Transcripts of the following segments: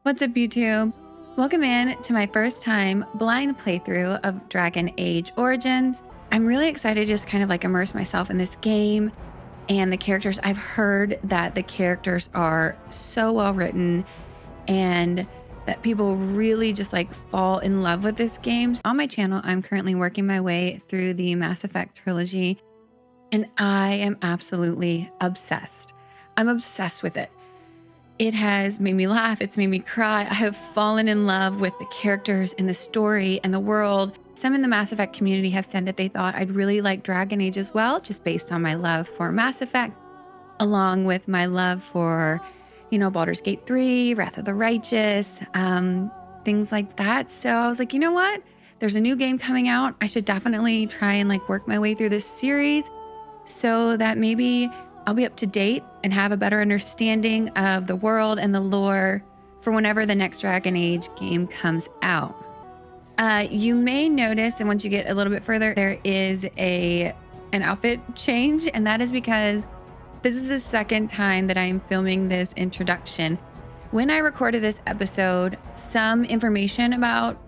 What's up, YouTube? Welcome in to my first time blind playthrough of Dragon Age Origins. I'm really excited to just kind of like immerse myself in this game and the characters. I've heard that the characters are so well written and that people really just like fall in love with this game. On my channel, I'm currently working my way through the Mass Effect trilogy, and I am absolutely obsessed. I'm obsessed with it. It has made me laugh. It's made me cry. I have fallen in love with the characters and the story and the world. Some in the Mass Effect community have said that they thought I'd really like Dragon Age as well, just based on my love for Mass Effect, along with my love for, Baldur's Gate 3, Wrath of the Righteous, things like that. So I was like, you know what? There's a new game coming out. I should definitely try and like work my way through this series so that maybe I'll be up to date and have a better understanding of the world and the lore for whenever the next Dragon Age game comes out. You may notice, and once you get a little bit further, there is an outfit change, and that is because this is the second time that I'm filming this introduction. When I recorded this episode, some information about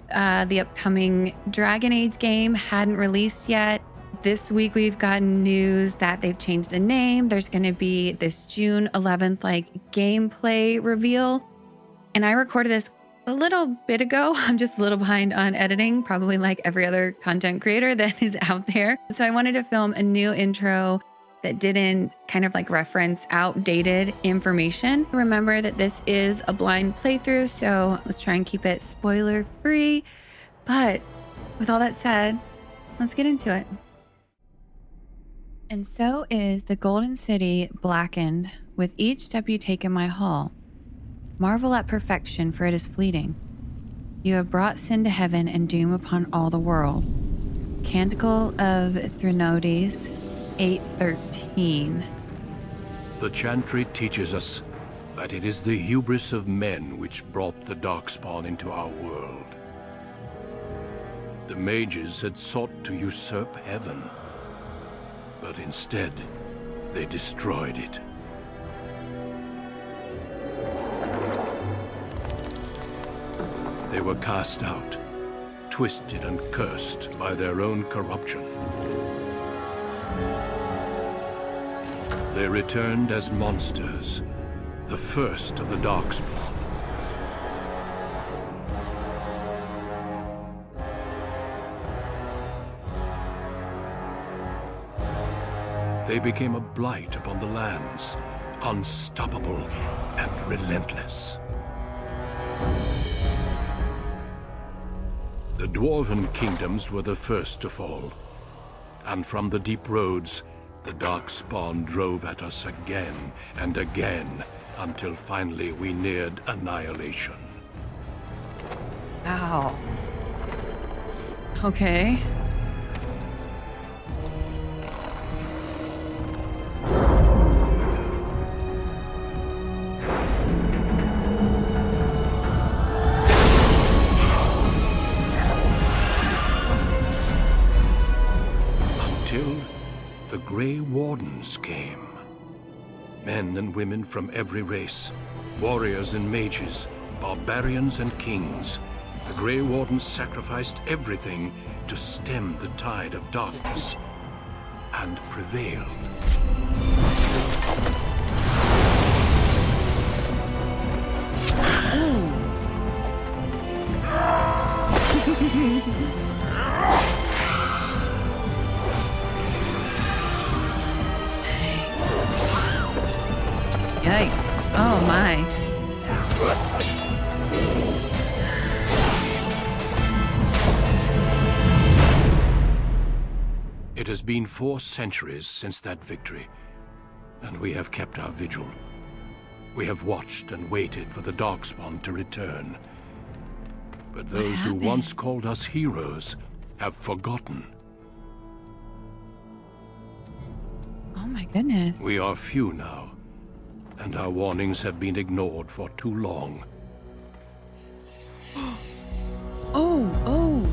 the upcoming Dragon Age game hadn't released yet. This week, we've gotten news that they've changed the name. There's going to be this June 11th, gameplay reveal. And I recorded this a little bit ago. I'm just a little behind on editing, probably like every other content creator that is out there. So I wanted to film a new intro that didn't kind of reference outdated information. Remember that this is a blind playthrough, so let's try and keep it spoiler free. But with all that said, let's get into it. And so is the Golden City blackened with each step you take in my hall. Marvel at perfection, for it is fleeting. You have brought sin to heaven and doom upon all the world. Canticle of Thrinodes 8:13. The Chantry teaches us that it is the hubris of men which brought the Darkspawn into our world. The mages had sought to usurp heaven, but instead, they destroyed it. They were cast out, twisted and cursed by their own corruption. They returned as monsters, the first of the Darkspawn. They became a blight upon the lands, unstoppable and relentless. The Dwarven kingdoms were the first to fall, and from the deep roads, the Darkspawn drove at us again and again, until finally we neared annihilation. Ow. Okay. The Grey Wardens came. Men and women from every race, warriors and mages, barbarians and kings. The Grey Wardens sacrificed everything to stem the tide of darkness, and prevailed. Yikes. Oh my. It has been 4 centuries since that victory, and we have kept our vigil. We have watched and waited for the Darkspawn to return. But those who once called us heroes have forgotten. Oh my goodness. We are few now, and our warnings have been ignored for too long. Oh.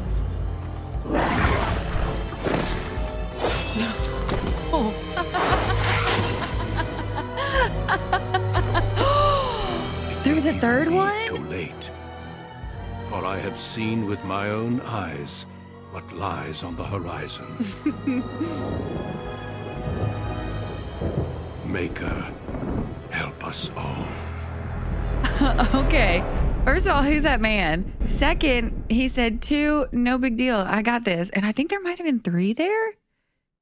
was a third Too one? late. For I have seen with my own eyes what lies on the horizon. Maker, help us all. Okay. First of all, who's that man? Second, he said 2, no big deal. I got this. And I think there might have been 3 there.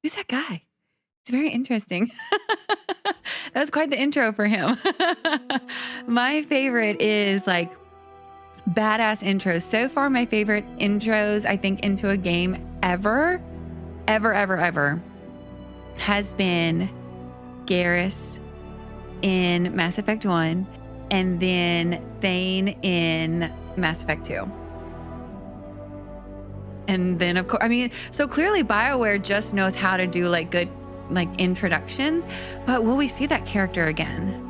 Who's that guy? It's very interesting. That was quite the intro for him. My favorite is like badass intros. So far, my favorite intros, I think, into a game ever has been Garrus in Mass Effect 1 and then Thane in Mass Effect 2. And then, of course, I mean, so clearly BioWare just knows how to do like good like introductions, but will we see that character again?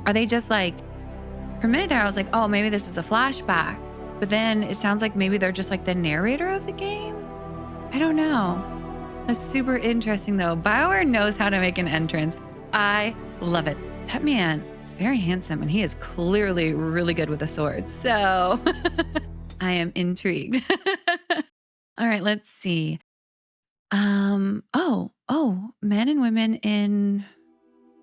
Are they just like, for a minute there, I was like, oh, maybe this is a flashback. But then it sounds like maybe they're just like the narrator of the game. I don't know. That's super interesting though. BioWare knows how to make an entrance. I love it. That man is very handsome and he is clearly really good with a sword. So I am intrigued. All right, let's see. Men and women in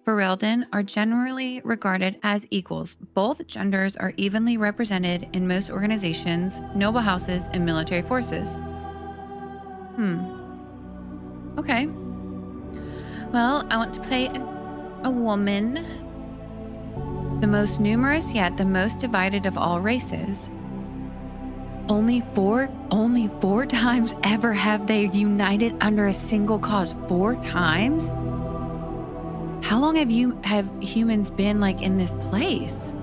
Ferelden are generally regarded as equals. Both genders are evenly represented in most organizations, noble houses, and military forces. Okay. Well, I want to play a woman. The most numerous yet the most divided of all races. Only four times ever have they united under a single cause. 4 times? How long have humans been like in this place?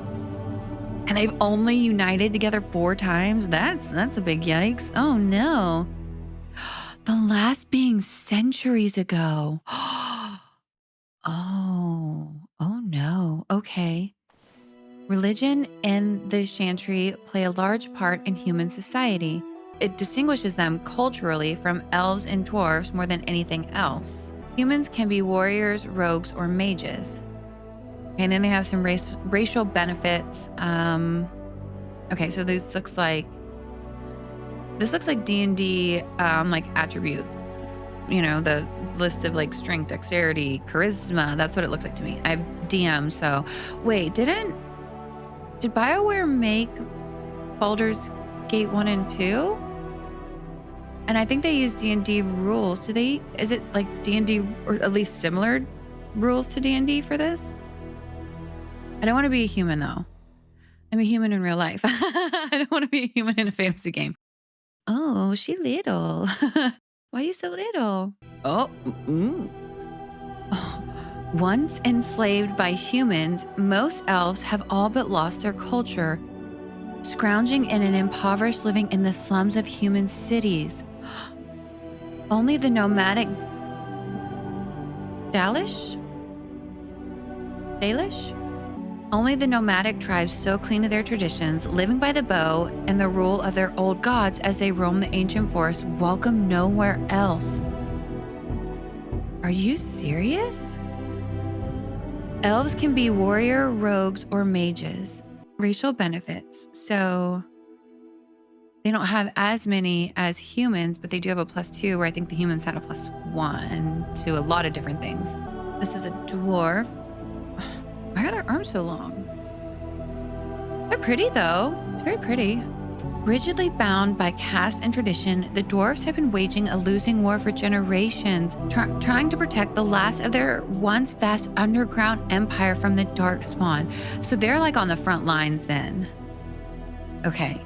And they've only united together 4 times? That's a big yikes. Oh no. The last being centuries ago. Oh no. Okay. Religion and the Chantry play a large part in human society. It distinguishes them culturally from elves and dwarves more than anything else. Humans can be warriors, rogues, or mages. And then they have some racial benefits. Okay, so this looks like D&D like attribute. You know, the list of like strength, dexterity, charisma. That's what it looks like to me. I have DM, so wait, did BioWare make Baldur's Gate 1 and 2? And I think they use D&D rules. Is it like D&D or at least similar rules to D&D for this? I don't want to be a human though. I'm a human in real life. I don't want to be a human in a fantasy game. Oh, she little. Why are you so little? Oh. Once enslaved by humans, most elves have all but lost their culture, scrounging in an impoverished living in the slums of human cities. Only the nomadic Dalish? Only the nomadic tribes so cling to their traditions, living by the bow and the rule of their old gods as they roam the ancient forest, welcome nowhere else. Are you serious? Elves can be warrior, rogues, or mages. Racial benefits. So they don't have as many as humans, but they do have a +2, where I think the humans had a +1 to a lot of different things. This is a dwarf. Why are their arms so long? They're pretty though. It's very pretty. Rigidly bound by caste and tradition, the dwarves have been waging a losing war for generations, trying to protect the last of their once vast underground empire from the dark spawn. So they're like on the front lines then. Okay.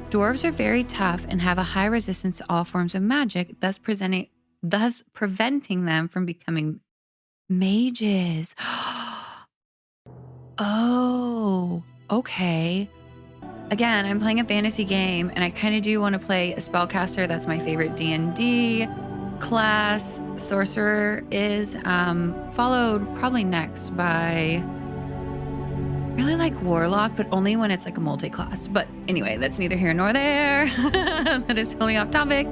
Dwarves are very tough and have a high resistance to all forms of magic, thus preventing them from becoming mages. Oh, okay. Again, I'm playing a fantasy game and I kind of do want to play a spellcaster. That's my favorite D&D class. Sorcerer is followed probably next by, really like Warlock, but only when it's like a multi-class. But anyway, that's neither here nor there. That is totally off topic.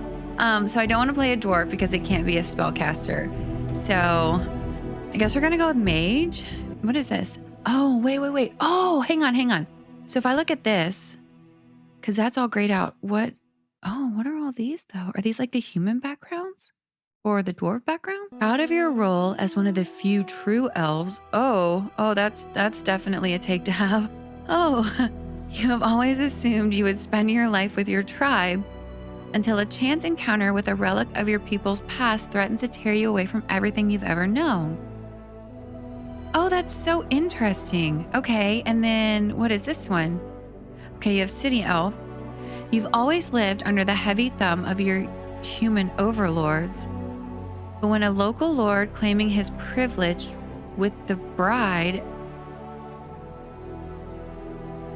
So I don't want to play a dwarf because it can't be a spellcaster. So I guess we're going to go with mage. What is this? Oh, wait. Oh, hang on. So if I look at this, because that's all grayed out, what are all these though? Are these like the human backgrounds? Or the dwarf background? Proud of your role as one of the few true elves. Oh, that's definitely a take to have. Oh, you have always assumed you would spend your life with your tribe until a chance encounter with a relic of your people's past threatens to tear you away from everything you've ever known. Oh, that's so interesting. Okay, and then what is this one? Okay, you have City Elf. You've always lived under the heavy thumb of your human overlords. But when a local lord claiming his privilege with the bride...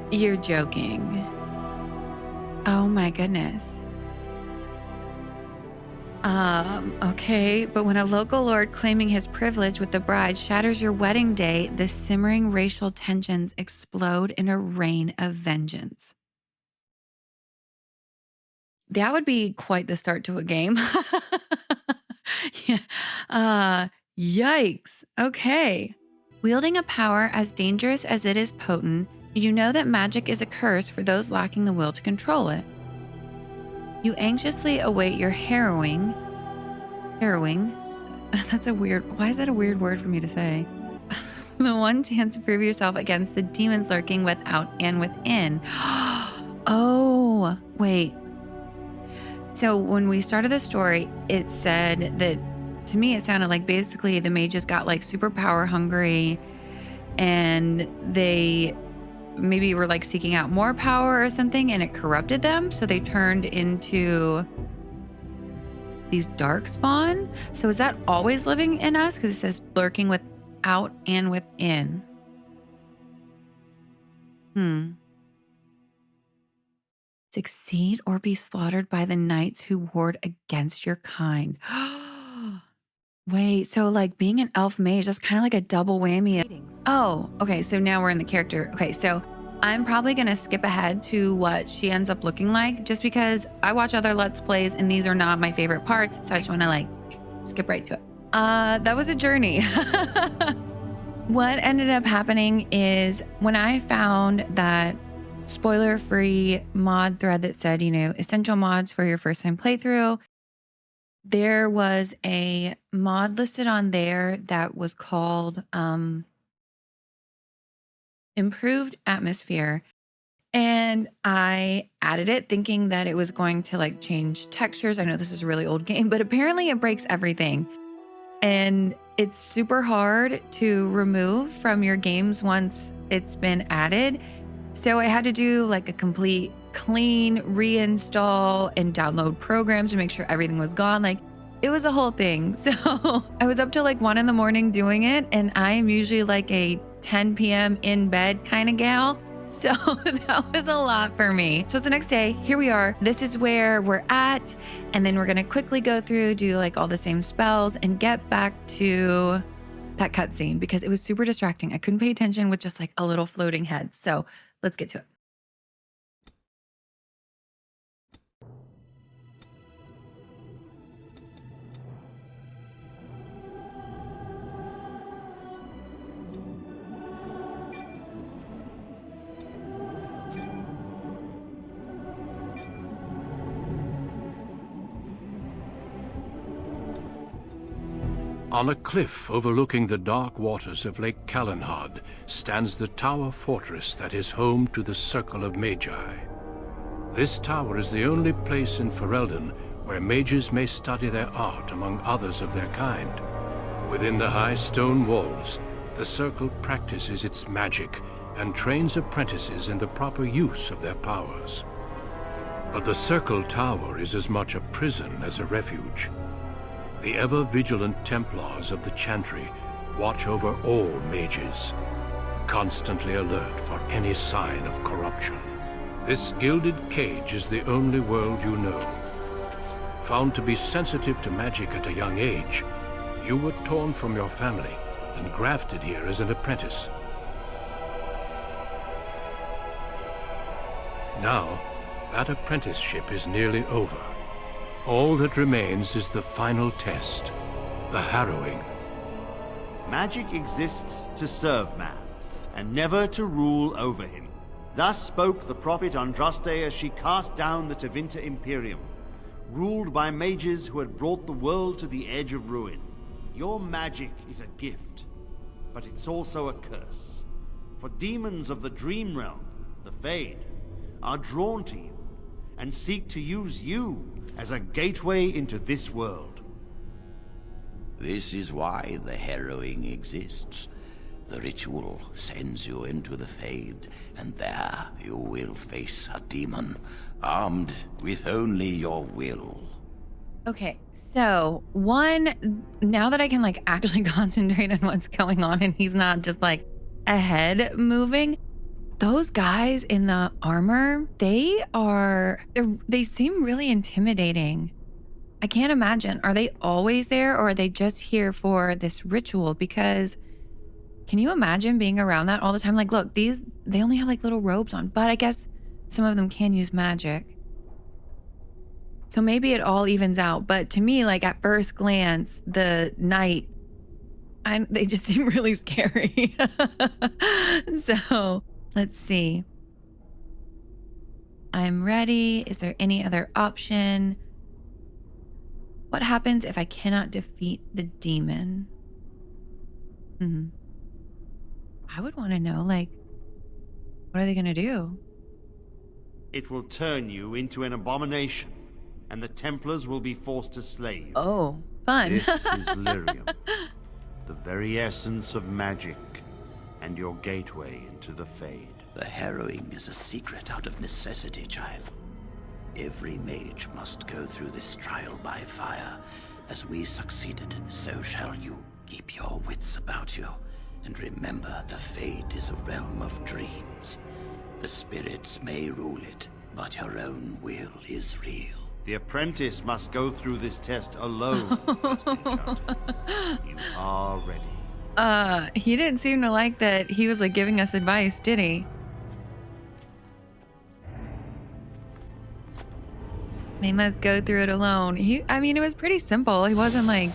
You're joking. Oh my goodness. Okay, but when a local lord claiming his privilege with the bride shatters your wedding day, the simmering racial tensions explode in a rain of vengeance. That would be quite the start to a game. Yeah. Yikes. Okay. Wielding a power as dangerous as it is potent, you know that magic is a curse for those lacking the will to control it. You anxiously await your harrowing. Harrowing? That's a weird... Why is that a weird word for me to say? The one chance to prove yourself against the demons lurking without and within. Oh, wait. So when we started the story, it said that, to me, it sounded like basically the mages got like super power hungry and they maybe were like seeking out more power or something and it corrupted them. So they turned into these dark spawn. So is that always living in us? Because it says lurking without and within. Succeed or be slaughtered by the knights who ward against your kind. Wait, so like being an elf mage, that's kind of like a double whammy. Oh, okay, so now we're in the character. Okay, so I'm probably gonna skip ahead to what she ends up looking like just because I watch other Let's Plays and these are not my favorite parts, so I just wanna like skip right to it. That was a journey. What ended up happening is when I found that spoiler-free mod thread that said, essential mods for your first time playthrough, there was a mod listed on there that was called Improved Atmosphere. And I added it thinking that it was going to like change textures. I know this is a really old game, but apparently it breaks everything. And it's super hard to remove from your games once it's been added. So I had to do like a complete clean reinstall and download programs to make sure everything was gone. Like it was a whole thing. So I was up till like 1 a.m. doing it. And I am usually like a 10 p.m. in bed kind of gal. So that was a lot for me. So it's the next day. Here we are. This is where we're at. And then we're going to quickly go through, do like all the same spells and get back to that cutscene because it was super distracting. I couldn't pay attention with just like a little floating head. So let's get to it. On a cliff overlooking the dark waters of Lake Calenhad stands the tower fortress that is home to the Circle of Magi. This tower is the only place in Ferelden where mages may study their art among others of their kind. Within the high stone walls, the Circle practices its magic and trains apprentices in the proper use of their powers. But the Circle Tower is as much a prison as a refuge. The ever-vigilant Templars of the Chantry watch over all mages, constantly alert for any sign of corruption. This gilded cage is the only world you know. Found to be sensitive to magic at a young age, you were torn from your family and grafted here as an apprentice. Now, that apprenticeship is nearly over. All that remains is the final test, the Harrowing. Magic exists to serve man, and never to rule over him. Thus spoke the prophet Andraste as she cast down the Tevinter Imperium, ruled by mages who had brought the world to the edge of ruin. Your magic is a gift, but it's also a curse. For demons of the Dream Realm, the Fade, are drawn to you and seek to use you as a gateway into this world. This is why the Harrowing exists. The ritual sends you into the Fade, and there you will face a demon, armed with only your will. Okay, so one, now that I can like actually concentrate on what's going on and he's not just like a head moving, those guys in the armor, they seem really intimidating. I can't imagine. Are they always there, or are they just here for this ritual? Because can you imagine being around that all the time? Like, look, they only have like little robes on, but I guess some of them can use magic. So maybe it all evens out. But to me, like at first glance, the knight, they just seem really scary. So let's see. I'm ready. Is there any other option? What happens if I cannot defeat the demon? I would want to know, like, what are they going to do? It will turn you into an abomination, and the Templars will be forced to slay you. Oh, fun. This is lyrium, the very essence of magic, and your gateway into the Fade. The Harrowing is a secret out of necessity, child. Every mage must go through this trial by fire. As we succeeded, so shall you. Keep your wits about you, and remember the Fade is a realm of dreams. The spirits may rule it, but your own will is real. The apprentice must go through this test alone. First encounter. You are ready. He didn't seem to like that he was like giving us advice, did he? They must go through it alone. I mean, it was pretty simple. He wasn't like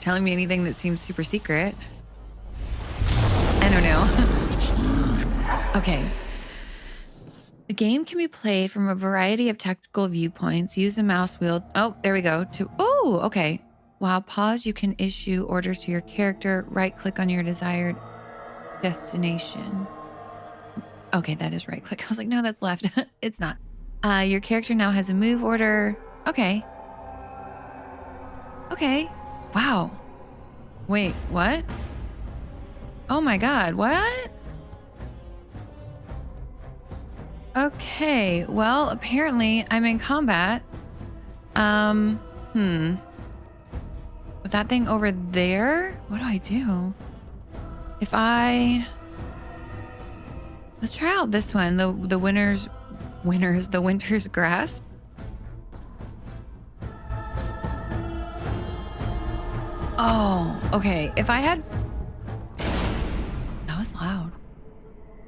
telling me anything that seems super secret. I don't know. Okay. The game can be played from a variety of tactical viewpoints. Use the mouse wheel. Oh, there we go. Oh, okay. While pause, you can issue orders to your character. Right click on your desired destination. Okay, that is right click. I was like, no, that's left. It's not. Your character now has a move order. Okay. Okay. Wow. Wait, what? Oh my God, what? Okay, well, apparently I'm in combat. With that thing over there? What do I do? Let's try out this one, the winner's grasp. Oh, okay. That was loud.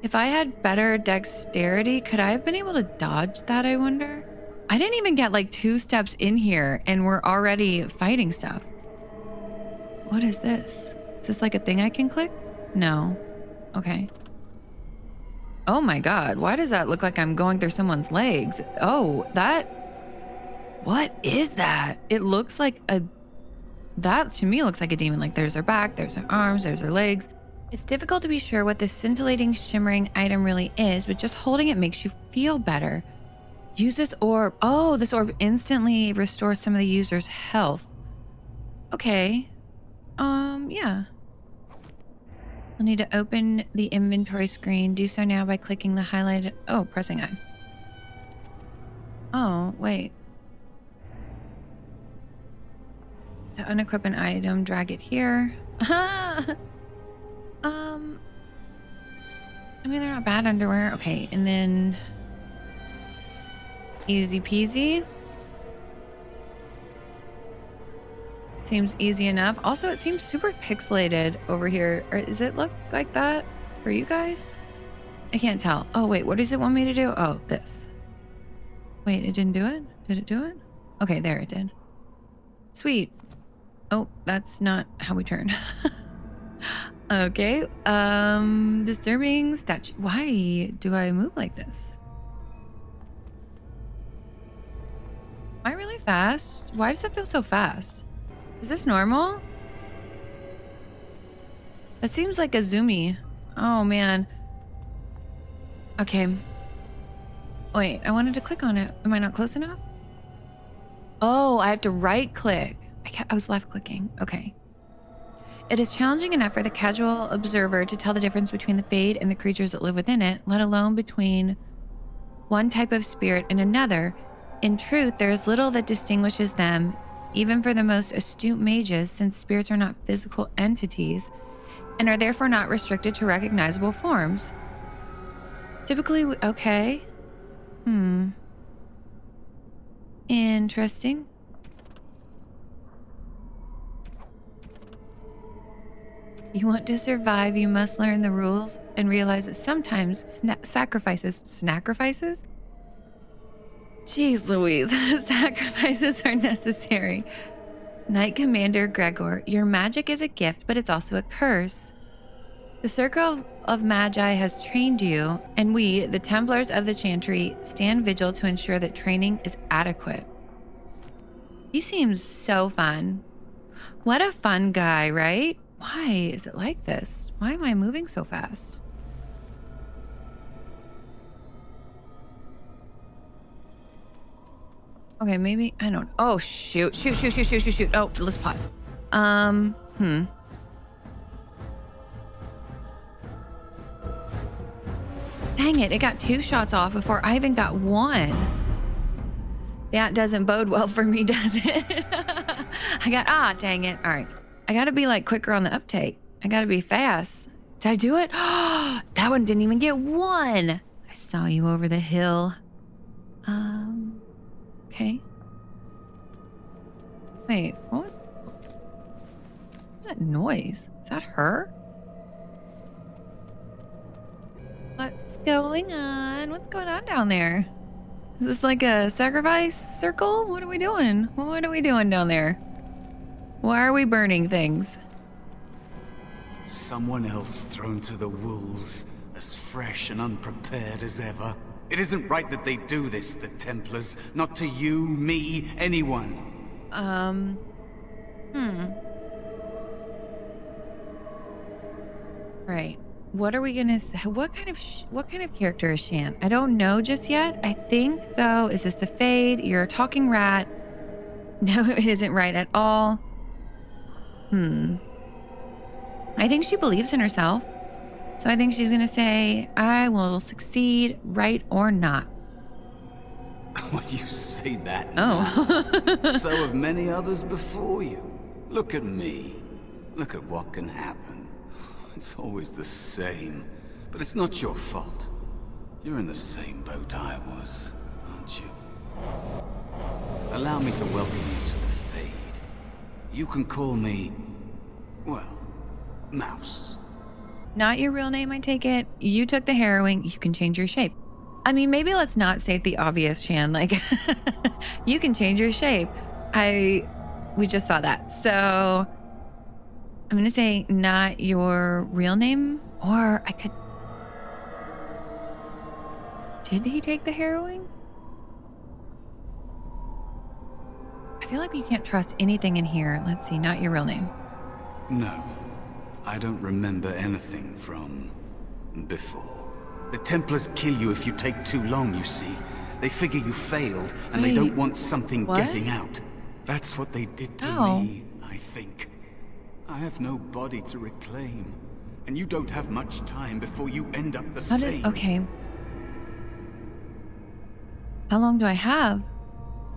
If I had better dexterity, could I have been able to dodge that, I wonder? I didn't even get like 2 steps in here and we're already fighting stuff. What is this? Is this like a thing I can click? No. Okay. Oh my God, why does that look like I'm going through someone's legs? Oh, what is that? It looks like that to me looks like a demon. Like there's their back, there's their arms, there's their legs. It's difficult to be sure what this scintillating, shimmering item really is, but just holding it makes you feel better. Use this orb. Oh, this orb instantly restores some of the user's health. Okay. Yeah. You'll need to open the inventory screen. Do so now by clicking the highlighted... Oh, pressing I. Oh, wait. To unequip an item, drag it here. I mean, they're not bad underwear. Okay, and then... Easy peasy. Seems easy enough. Also, it seems super pixelated over here. Or does it look like that for you guys? I can't tell. Oh, wait, what does it want me to do? Oh, this. Wait, it didn't do it? Did it do it? Okay, there it did. Sweet. Oh, that's not how we turn. Okay. Disturbing statue. Why do I move like this? Am I really fast? Why does it feel so fast? Is this normal? That seems like a zoomy. Oh, man. Okay. Wait, I wanted to click on it. Am I not close enough? Oh, I have to right click. I was left clicking. Okay. It is challenging enough for the casual observer to tell the difference between the Fade and the creatures that live within it, let alone between one type of spirit and another. In truth, there is little that distinguishes them, even for the most astute mages, since spirits are not physical entities and are therefore not restricted to recognizable forms. Typically, okay. Interesting. You want to survive, you must learn the rules and realize that sometimes sacrifices? Jeez Louise, sacrifices are necessary. Knight Commander Gregor, your magic is a gift, but it's also a curse. The Circle of Magi has trained you, and we, the Templars of the Chantry, stand vigil to ensure that training is adequate. He seems so fun. What a fun guy, right? Why is it like this? Why am I moving so fast? Okay, maybe, I don't, oh, shoot. Oh, let's pause. Dang it got 2 shots off before I even got 1. That doesn't bode well for me, does it? Dang it. All right. I gotta be like quicker on the uptake. I gotta be fast. Did I do it? That one didn't even get 1. I saw you over the hill. Okay. Wait, what's that noise? Is that her? What's going on? What's going on down there? Is this like a sacrifice circle? What are we doing? What are we doing down there? Why are we burning things? Someone else thrown to the wolves, as fresh and unprepared as ever. It isn't right that they do this, the Templars. Not to you, me, anyone. Right. What are we gonna say? What kind of character is Shan? I don't know just yet. I think though, is this the Fade? You're a talking rat. No, it isn't right at all. I think she believes in herself. So I think she's gonna say, I will succeed, right or not. When you say that Oh. so have many others before you. Look at me. Look at what can happen. It's always the same. But it's not your fault. You're in the same boat I was, aren't you? Allow me to welcome you to the Fade. You can call me, well, Mouse. Not your real name, I take it. You took the Harrowing. You can change your shape. I mean, maybe let's not state the obvious, Shan. Like, you can change your shape. We just saw that. So I'm going to say not your real name. Or I could... Did he take the Harrowing? I feel like you can't trust anything in here. Let's see, not your real name. No. I don't remember anything from before. The Templars kill you if you take too long, you see. They figure you failed, and they don't want something getting out. That's what they did to me, I think. I have no body to reclaim, and you don't have much time before you end up the same. Okay. How long do I have?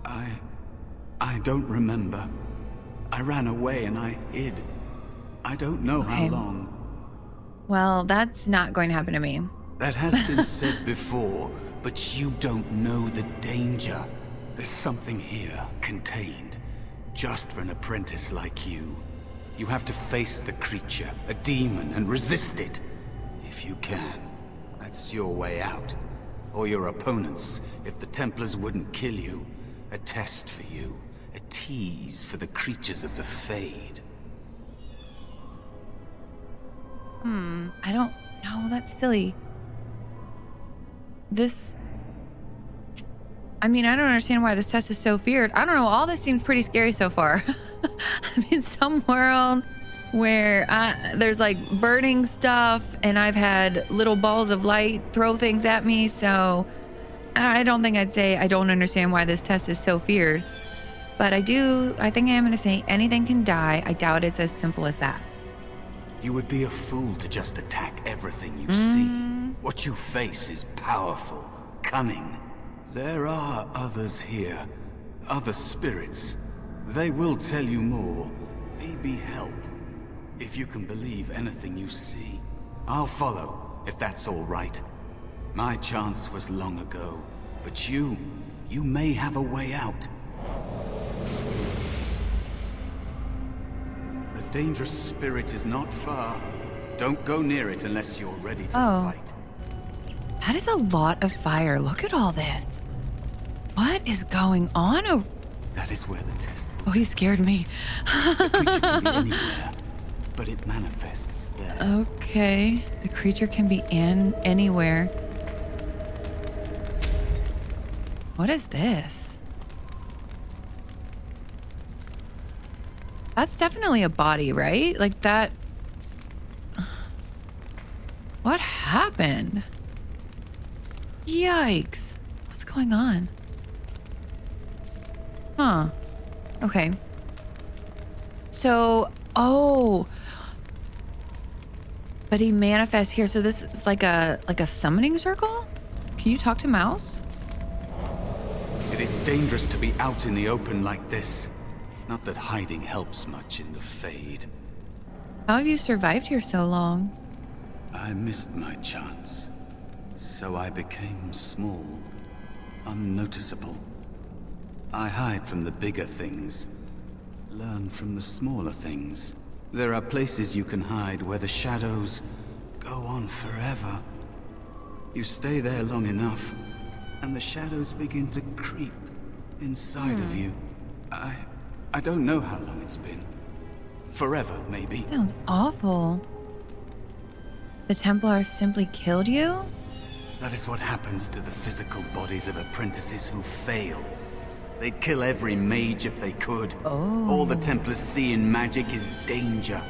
I don't remember. I ran away and I hid. I don't know how long. Well, that's not going to happen to me. That has been said before, but you don't know the danger. There's something here, contained, just for an apprentice like you. You have to face the creature, a demon, and resist it. If you can. That's your way out. Or your opponents, if the Templars wouldn't kill you. A test for you. A tease for the creatures of the Fade. I don't know. That's silly. I mean, I don't understand why this test is so feared. I don't know. All this seems pretty scary so far. I'm in some world where there's like burning stuff and I've had little balls of light throw things at me. So I don't think I'd say I don't understand why this test is so feared. But I think I am going to say anything can die. I doubt it's as simple as that. You would be a fool to just attack everything you see. What you face is powerful, cunning. There are others here, other spirits. They will tell you more, maybe help. If you can believe anything you see, I'll follow, if that's all right. My chance was long ago, but you may have a way out. A dangerous spirit is not far. Don't go near it unless you're ready to fight. That is a lot of fire. Look at all this. What is going on? That is where the test was. Oh, he scared me. The creature can be anywhere, but it manifests there. Okay. The creature can be anywhere. What is this? That's definitely a body, right? Like that. What happened? Yikes. What's going on? Huh. Okay. So, but he manifests here. So this is like a summoning circle? Can you talk to Mouse? It is dangerous to be out in the open like this. Not that hiding helps much in the Fade. How have you survived here so long? I missed my chance. So I became small, unnoticeable. I hide from the bigger things, learn from the smaller things. There are places you can hide where the shadows go on forever. You stay there long enough, and the shadows begin to creep inside of you. I don't know how long it's been. Forever, maybe. Sounds awful. The Templars simply killed you? That is what happens to the physical bodies of apprentices who fail. They'd kill every mage if they could. All the Templars see in magic is danger.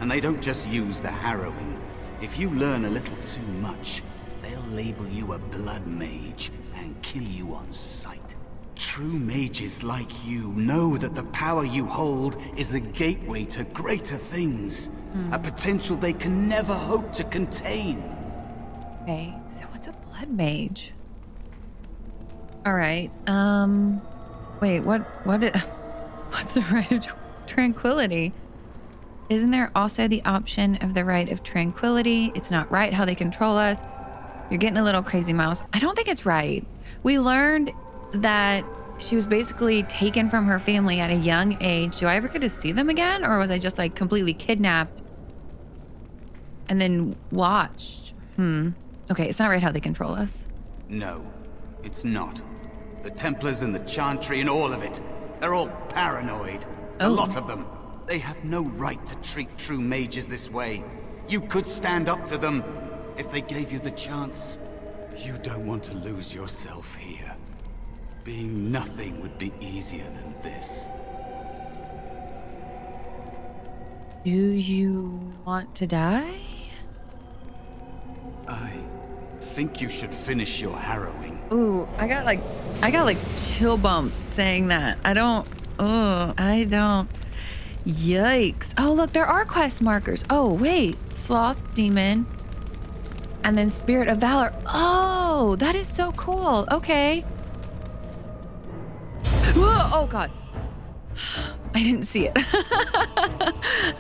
And they don't just use the Harrowing. If you learn a little too much, they'll label you a blood mage and kill you on sight. True mages like you know that the power you hold is a gateway to greater things. A potential they can never hope to contain. Okay, so what's a blood mage? All right, wait, what's the right of tranquility? Isn't there also the option of the right of tranquility? It's not right how they control us. You're getting a little crazy, Mouse. I don't think it's right. We learned that she was basically taken from her family at a young age. Do I ever get to see them again? Or was I just like completely kidnapped and then watched? Okay, it's not right how they control us. No, it's not. The Templars and the Chantry and all of it. They're all paranoid. A lot of them. They have no right to treat true mages this way. You could stand up to them if they gave you the chance. You don't want to lose yourself here. Being nothing would be easier than this. Do you want to die? I think you should finish your harrowing. Ooh, I got like chill bumps saying that. I don't. Yikes. Oh, look, there are quest markers. Oh, wait. Sloth, demon, and then Spirit of Valor. Oh, that is so cool. Okay. Whoa, oh, God. I didn't see it.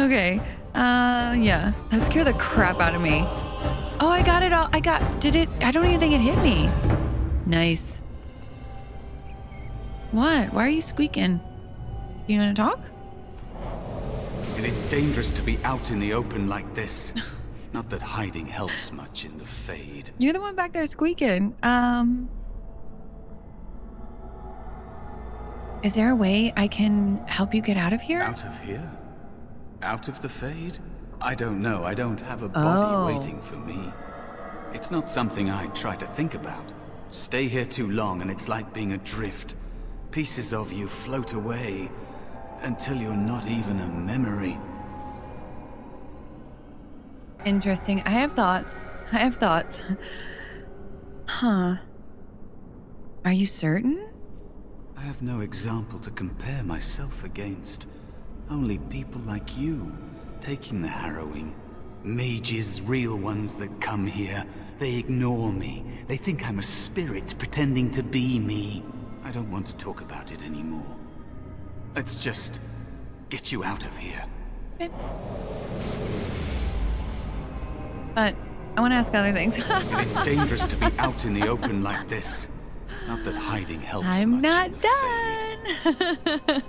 Okay. Yeah. That scared the crap out of me. Oh, I got it all. Did it? I don't even think it hit me. Nice. What? Why are you squeaking? You want to talk? It is dangerous to be out in the open like this. Not that hiding helps much in the Fade. You're the one back there squeaking. Is there a way I can help you get out of here? Out of here? Out of the Fade? I don't know. I don't have a body waiting for me. It's not something I try to think about. Stay here too long and it's like being adrift. Pieces of you float away until you're not even a memory. Interesting. I have thoughts. Huh. Are you certain? I have no example to compare myself against. Only people like you taking the harrowing. Mages, real ones that come here. They ignore me. They think I'm a spirit pretending to be me. I don't want to talk about it anymore. Let's just get you out of here. Okay. But I want to ask other things. It is dangerous to be out in the open like this. Not that hiding helps I'm much not in the Fade. done.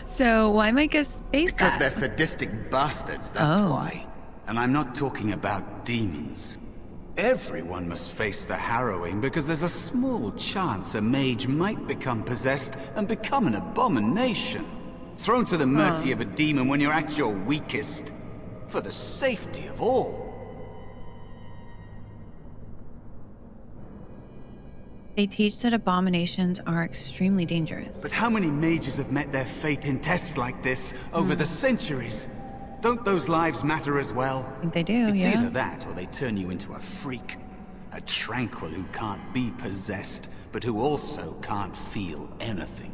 So why make us face Because that? they're sadistic bastards, that's Oh. why. And I'm not talking about demons. Everyone must face the harrowing because there's a small chance a mage might become possessed and become an abomination. Thrown to the mercy of a demon when you're at your weakest. For the safety of all. They teach that abominations are extremely dangerous. But how many mages have met their fate in tests like this over the centuries? Don't those lives matter as well? I think they do, It's yeah. either that or they turn you into a freak. A tranquil who can't be possessed, but who also can't feel anything.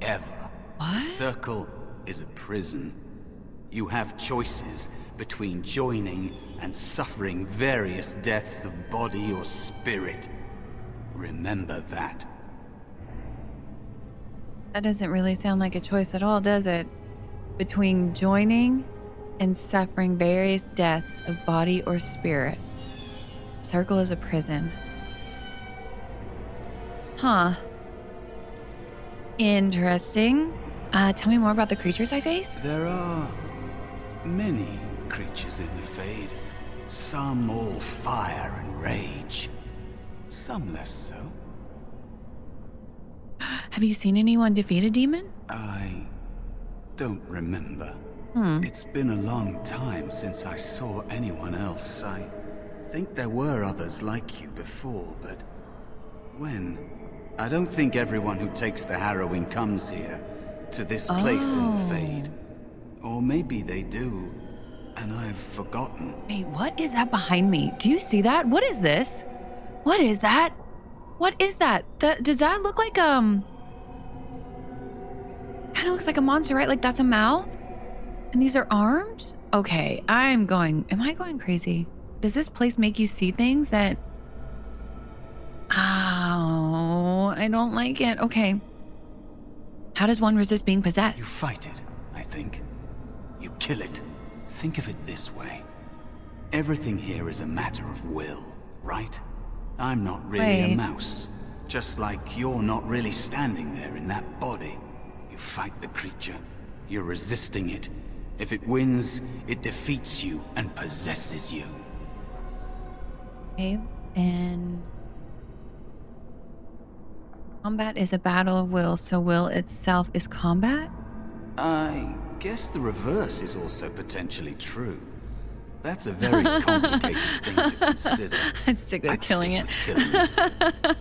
Ever. What? The circle is a prison. You have choices between joining and suffering various deaths of body or spirit. Remember that. That doesn't really sound like a choice at all, does it? Between joining and suffering various deaths of body or spirit. Circle is a prison. Huh. Interesting. Tell me more about the creatures I face. There are many creatures in the Fade. Some all fire and rage. Some less so. Have you seen anyone defeat a demon? I don't remember. It's been a long time since I saw anyone else. I think there were others like you before, but when? I don't think everyone who takes the harrowing comes here, to this place in the Fade. Or maybe they do, and I've forgotten. Wait, what is that behind me? Do you see that? What is this? What is that? What is that? Does that look like, kind of looks like a monster, right? Like that's a mouth? And these are arms? Okay, am I going crazy? Does this place make you see things that... Oh, I don't like it. Okay. How does one resist being You possessed? fight it, I think. You kill it. Think of it this way. Everything here is a matter of will, right? I'm not really a Wait. mouse. Just like you're not really standing there in that body. You fight the creature. You're resisting it. If it wins, it defeats you and possesses you. Okay, and... Combat is a battle of will, so will itself is combat? I guess the reverse is also potentially true. That's a very complicated thing to consider. I'd stick with I'd killing stick it. with killing it.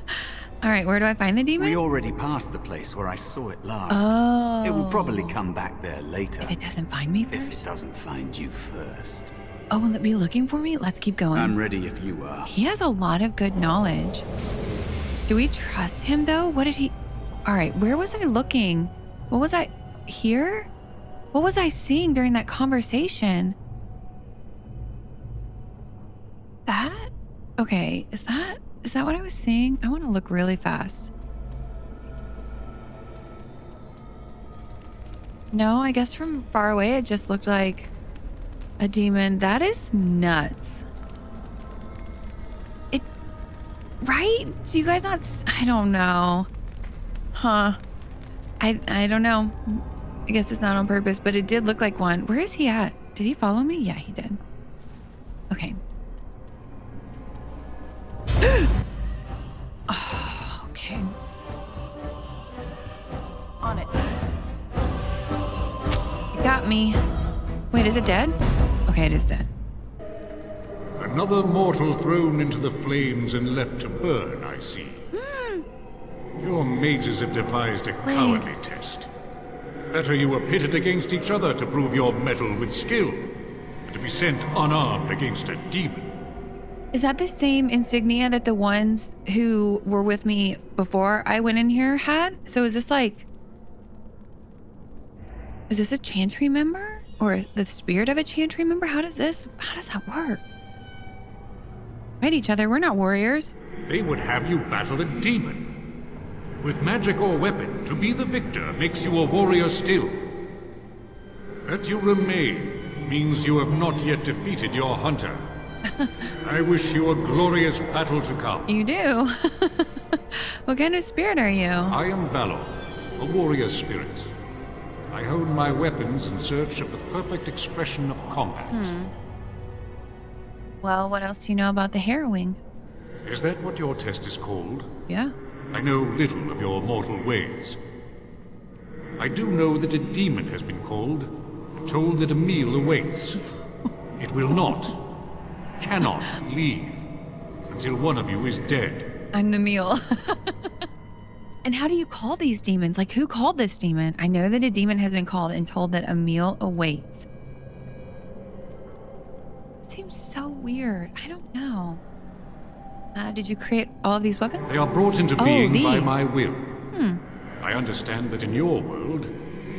All right, where do I find the demon? We already passed the place where I saw it last. Oh. It will probably come back there later. If it doesn't find me If it first? doesn't find you first. Oh, will it be looking for me? Let's keep going. I'm ready if you are. He has a lot of good knowledge. Do we trust him though? What did he... All right, where was I looking? What was I... Here? What was I seeing during that conversation? That? Okay, is that what I was seeing? I want to look really fast. No, I guess from far away it just looked like a demon. That is nuts. Right? Do you guys not... I don't know. Huh. I don't know. I guess it's not on purpose, but it did look like one. Where is he at? Did he follow me? Yeah, he did. Okay. Oh, okay. On it. It got me. Wait, is it dead? Okay. Okay, it is dead. Another mortal thrown into the flames and left to burn, I see. Your mages have devised a cowardly test. Better you were pitted against each other to prove your mettle with skill, than to be sent unarmed against a demon. Is that the same insignia that the ones who were with me before I went in here had? So is this like... Is this a chantry member? Or the spirit of a chantry member? How does that work? Fight each other, we're not warriors. They would have you battle a demon. With magic or weapon, to be the victor makes you a warrior still. That you remain means you have not yet defeated your hunter. I wish you a glorious battle to come. You do? What kind of spirit are you? I am Valor, a warrior spirit. I hone my weapons in search of the perfect expression of combat. Well, what else do you know about the Harrowing? Is that what your test is called? Yeah. I know little of your mortal ways. I do know that a demon has been called, and told that a meal awaits. It will not, cannot leave, until one of you is dead. I'm the meal. And how do you call these demons? Like, who called this demon? I know that a demon has been called and told that a meal awaits. Seems so weird. I don't know. Did you create all of these weapons? They are brought into being by these. my will. I understand that in your world,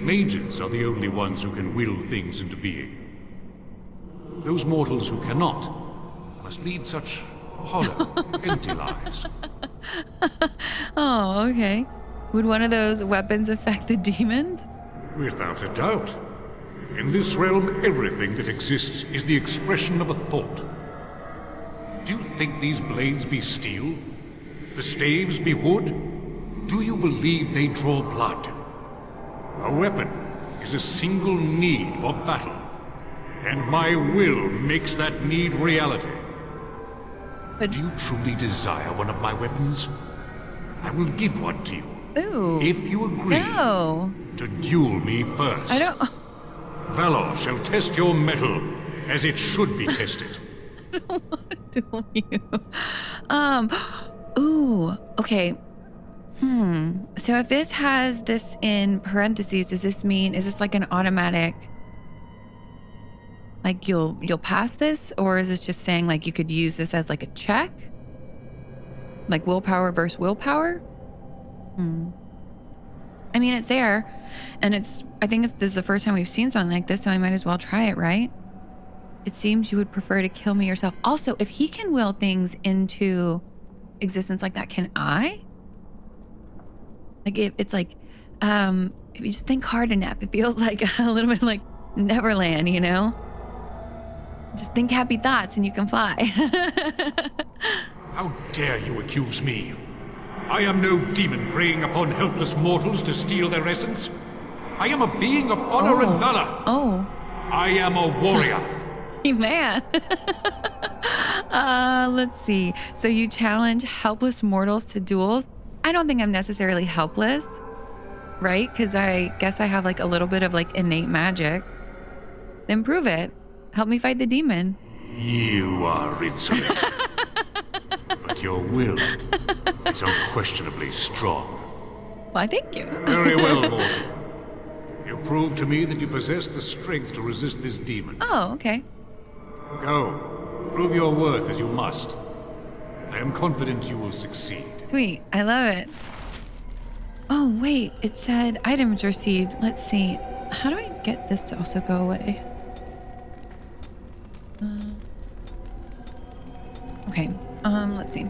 mages are the only ones who can will things into being. Those mortals who cannot must lead such hollow, empty lives. Oh, okay. Would one of those weapons affect the demons? Without a doubt. In this realm, everything that exists is the expression of a thought. Do you think these blades be steel? The staves be wood? Do you believe they draw blood? A weapon is a single need for battle, and my will makes that need reality. But do you truly desire one of my weapons? I will give one to you. Ooh. If you agree to duel me first. I don't... Valor shall test your mettle as it should be tested. I don't want to duel you. Ooh, okay. So if this has this in parentheses, does this mean, is this like an automatic, like you'll pass this? Or is this just saying like you could use this as like a check? Like willpower versus willpower? I mean, it's there, and I think this is the first time we've seen something like this, so I might as well try it, right? It seems you would prefer to kill me yourself. Also, if he can will things into existence like that, can I? Like, it's like, if you just think hard enough, it feels like a little bit like Neverland, you know? Just think happy thoughts and you can fly. How dare you accuse me? I am no demon preying upon helpless mortals to steal their essence. I am a being of honor and valor. I am a warrior. Man. Let's see. So you challenge helpless mortals to duels. I don't think I'm necessarily helpless, right? Because I guess I have like a little bit of like innate magic. Then prove it. Help me fight the demon. You are insolent. But your will is unquestionably strong. Why, thank you. Very well, mortal. You prove to me that you possess the strength to resist this demon. Oh, okay. Go. Prove your worth as you must. I am confident you will succeed. Sweet. I love it. Oh, wait. It said items received. Let's see. How do I get this to also go away? Okay. Let's see.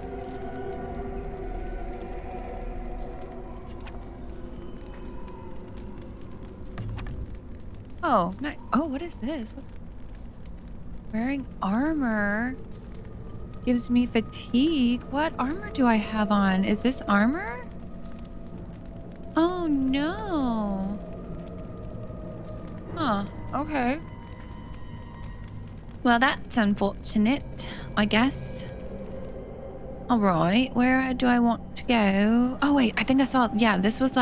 Oh, nice. Oh, what is this? Wearing armor gives me fatigue. What armor do I have on? Is this armor? Oh, no. Huh. Okay. Well, that's unfortunate, I guess. All right, where do I want to go? Oh, wait, I think I saw, yeah, this was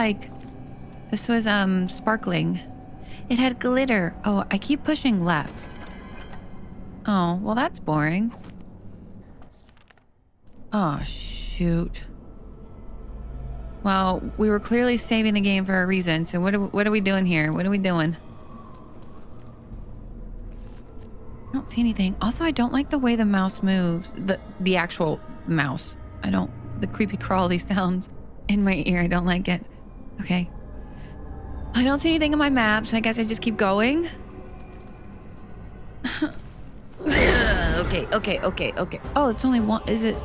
sparkling. It had glitter. Oh, I keep pushing left. Oh, well, that's boring. Oh, shoot. Well, we were clearly saving the game for a reason. So what are we doing here? What are we doing? I don't see anything. Also, I don't like the way the mouse moves. The actual mouse. The creepy crawly sounds in my ear. I don't like it. Okay. I don't see anything in my map, so I guess I just keep going. Okay. Oh, it's only one. Is it?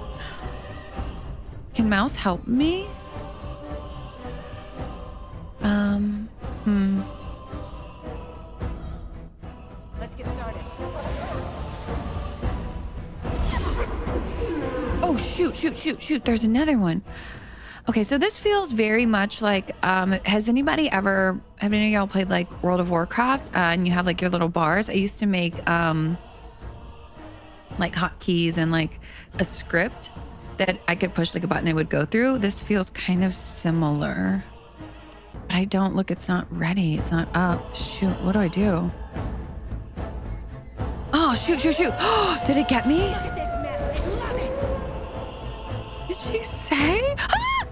Can mouse help me? Let's get started. Oh, shoot. There's another one. Okay, so this feels very much like, have any of y'all played like World of Warcraft? And you have like your little bars. I used to make like hotkeys and like a script that I could push like a button it would go through. This feels kind of similar. But I don't look, it's not ready. It's not up. Shoot, what do I do? Oh, shoot. Did it get me? Look at this mess. I love it. Did she say? Ah!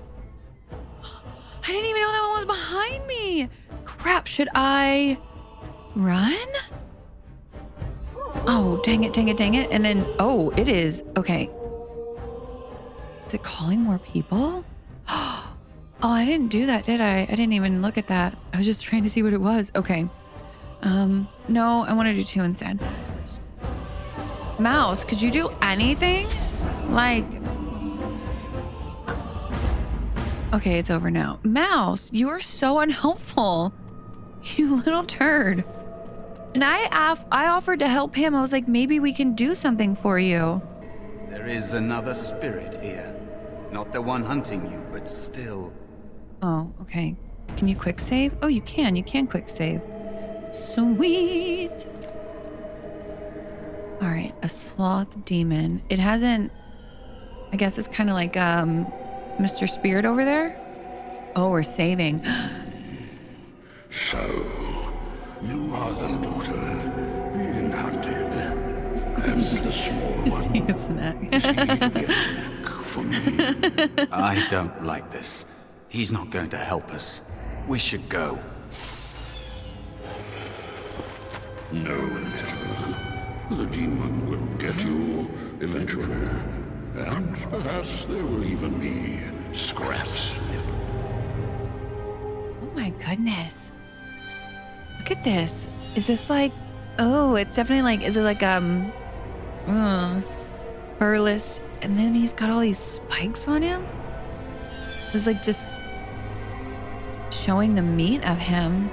I didn't even know that one was behind me. Crap, should I run? Oh, dang it. And then, oh, it is. Okay. Is it calling more people? Oh, I didn't do that, did I? I didn't even look at that. I was just trying to see what it was. Okay. No, I want to do 2 instead. Mouse, could you do anything? Like... Okay, it's over now. Mouse, you are so unhelpful. You little turd. And I offered to help him. I was like, maybe we can do something for you. There is another spirit here. Not the one hunting you, but still. Oh, okay. Can you quick save? Oh, you can. You can quick save. Sweet. All right, a sloth demon. It hasn't... I guess it's kind of like Mr. Spirit over there. Oh, we're saving. So, you are the daughter being hunted, and the small one. Is he a snack? Is he to be a snack for me? I don't like this. He's not going to help us. We should go. No matter. The demon will get you eventually. And perhaps there will even be scraps. Oh my goodness. Look at this. Is this like... Oh, it's definitely like... Is it like, furless? And then he's got all these spikes on him? It's like just... showing the meat of him.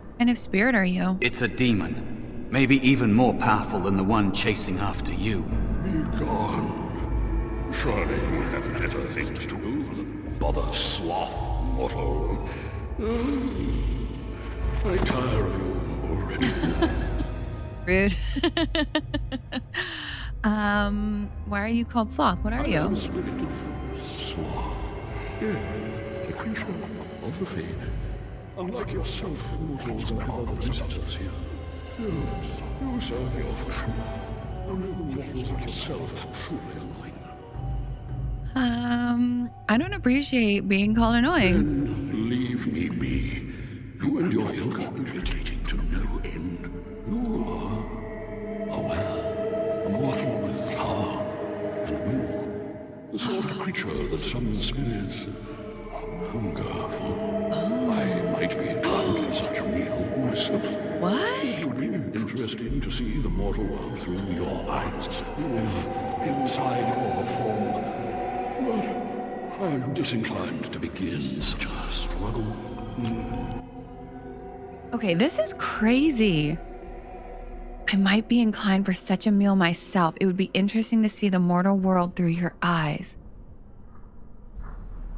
What kind of spirit are you? It's a demon. Maybe even more powerful than the one chasing after you. Be gone. Surely you have better things to do than bother sloth, mortal. I tire of you already. Rude. Why are you called Sloth? What are I you? am a spirit of sloth. Yes, a creature of the fade. Unlike yourself, mortals and other visitors here. Still, you serve your function. Only mortals like yourself are truly annoying. I don't appreciate being called annoying. Then leave me be. You and your ilk are irritating to no end. You are aware, a mortal with power and will. The sort of creature that some spirits hunger for. I might be inclined for such a meal myself. What? It would be interesting to see the mortal world through your eyes, inside your form. But I'm disinclined to begin such a struggle. Okay, this is crazy. I might be inclined for such a meal myself. It would be interesting to see the mortal world through your eyes.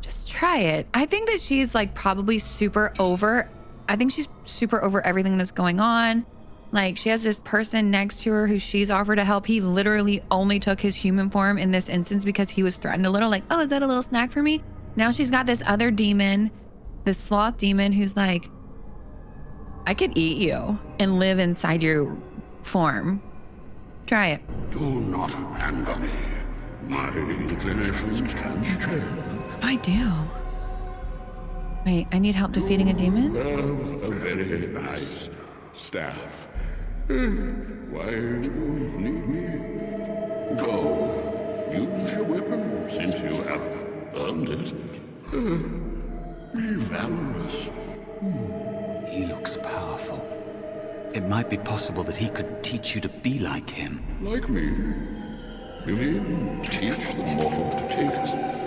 Just try it. I think that she's like probably super over. I think she's super over everything that's going on. Like she has this person next to her who she's offered to help. He literally only took his human form in this instance because he was threatened a little. Like, oh, is that a little snack for me? Now she's got this other demon, this sloth demon who's like, I could eat you and live inside your form. Try it. Do not anger me. My inclinations can change. I do. Wait, I need help defeating a demon? Have a very nice staff. Why do you need me? Go. Use your weapon since you have earned it. Be valorous. He looks powerful. It might be possible that he could teach you to be like him. Like me. You mean teach the mortal to take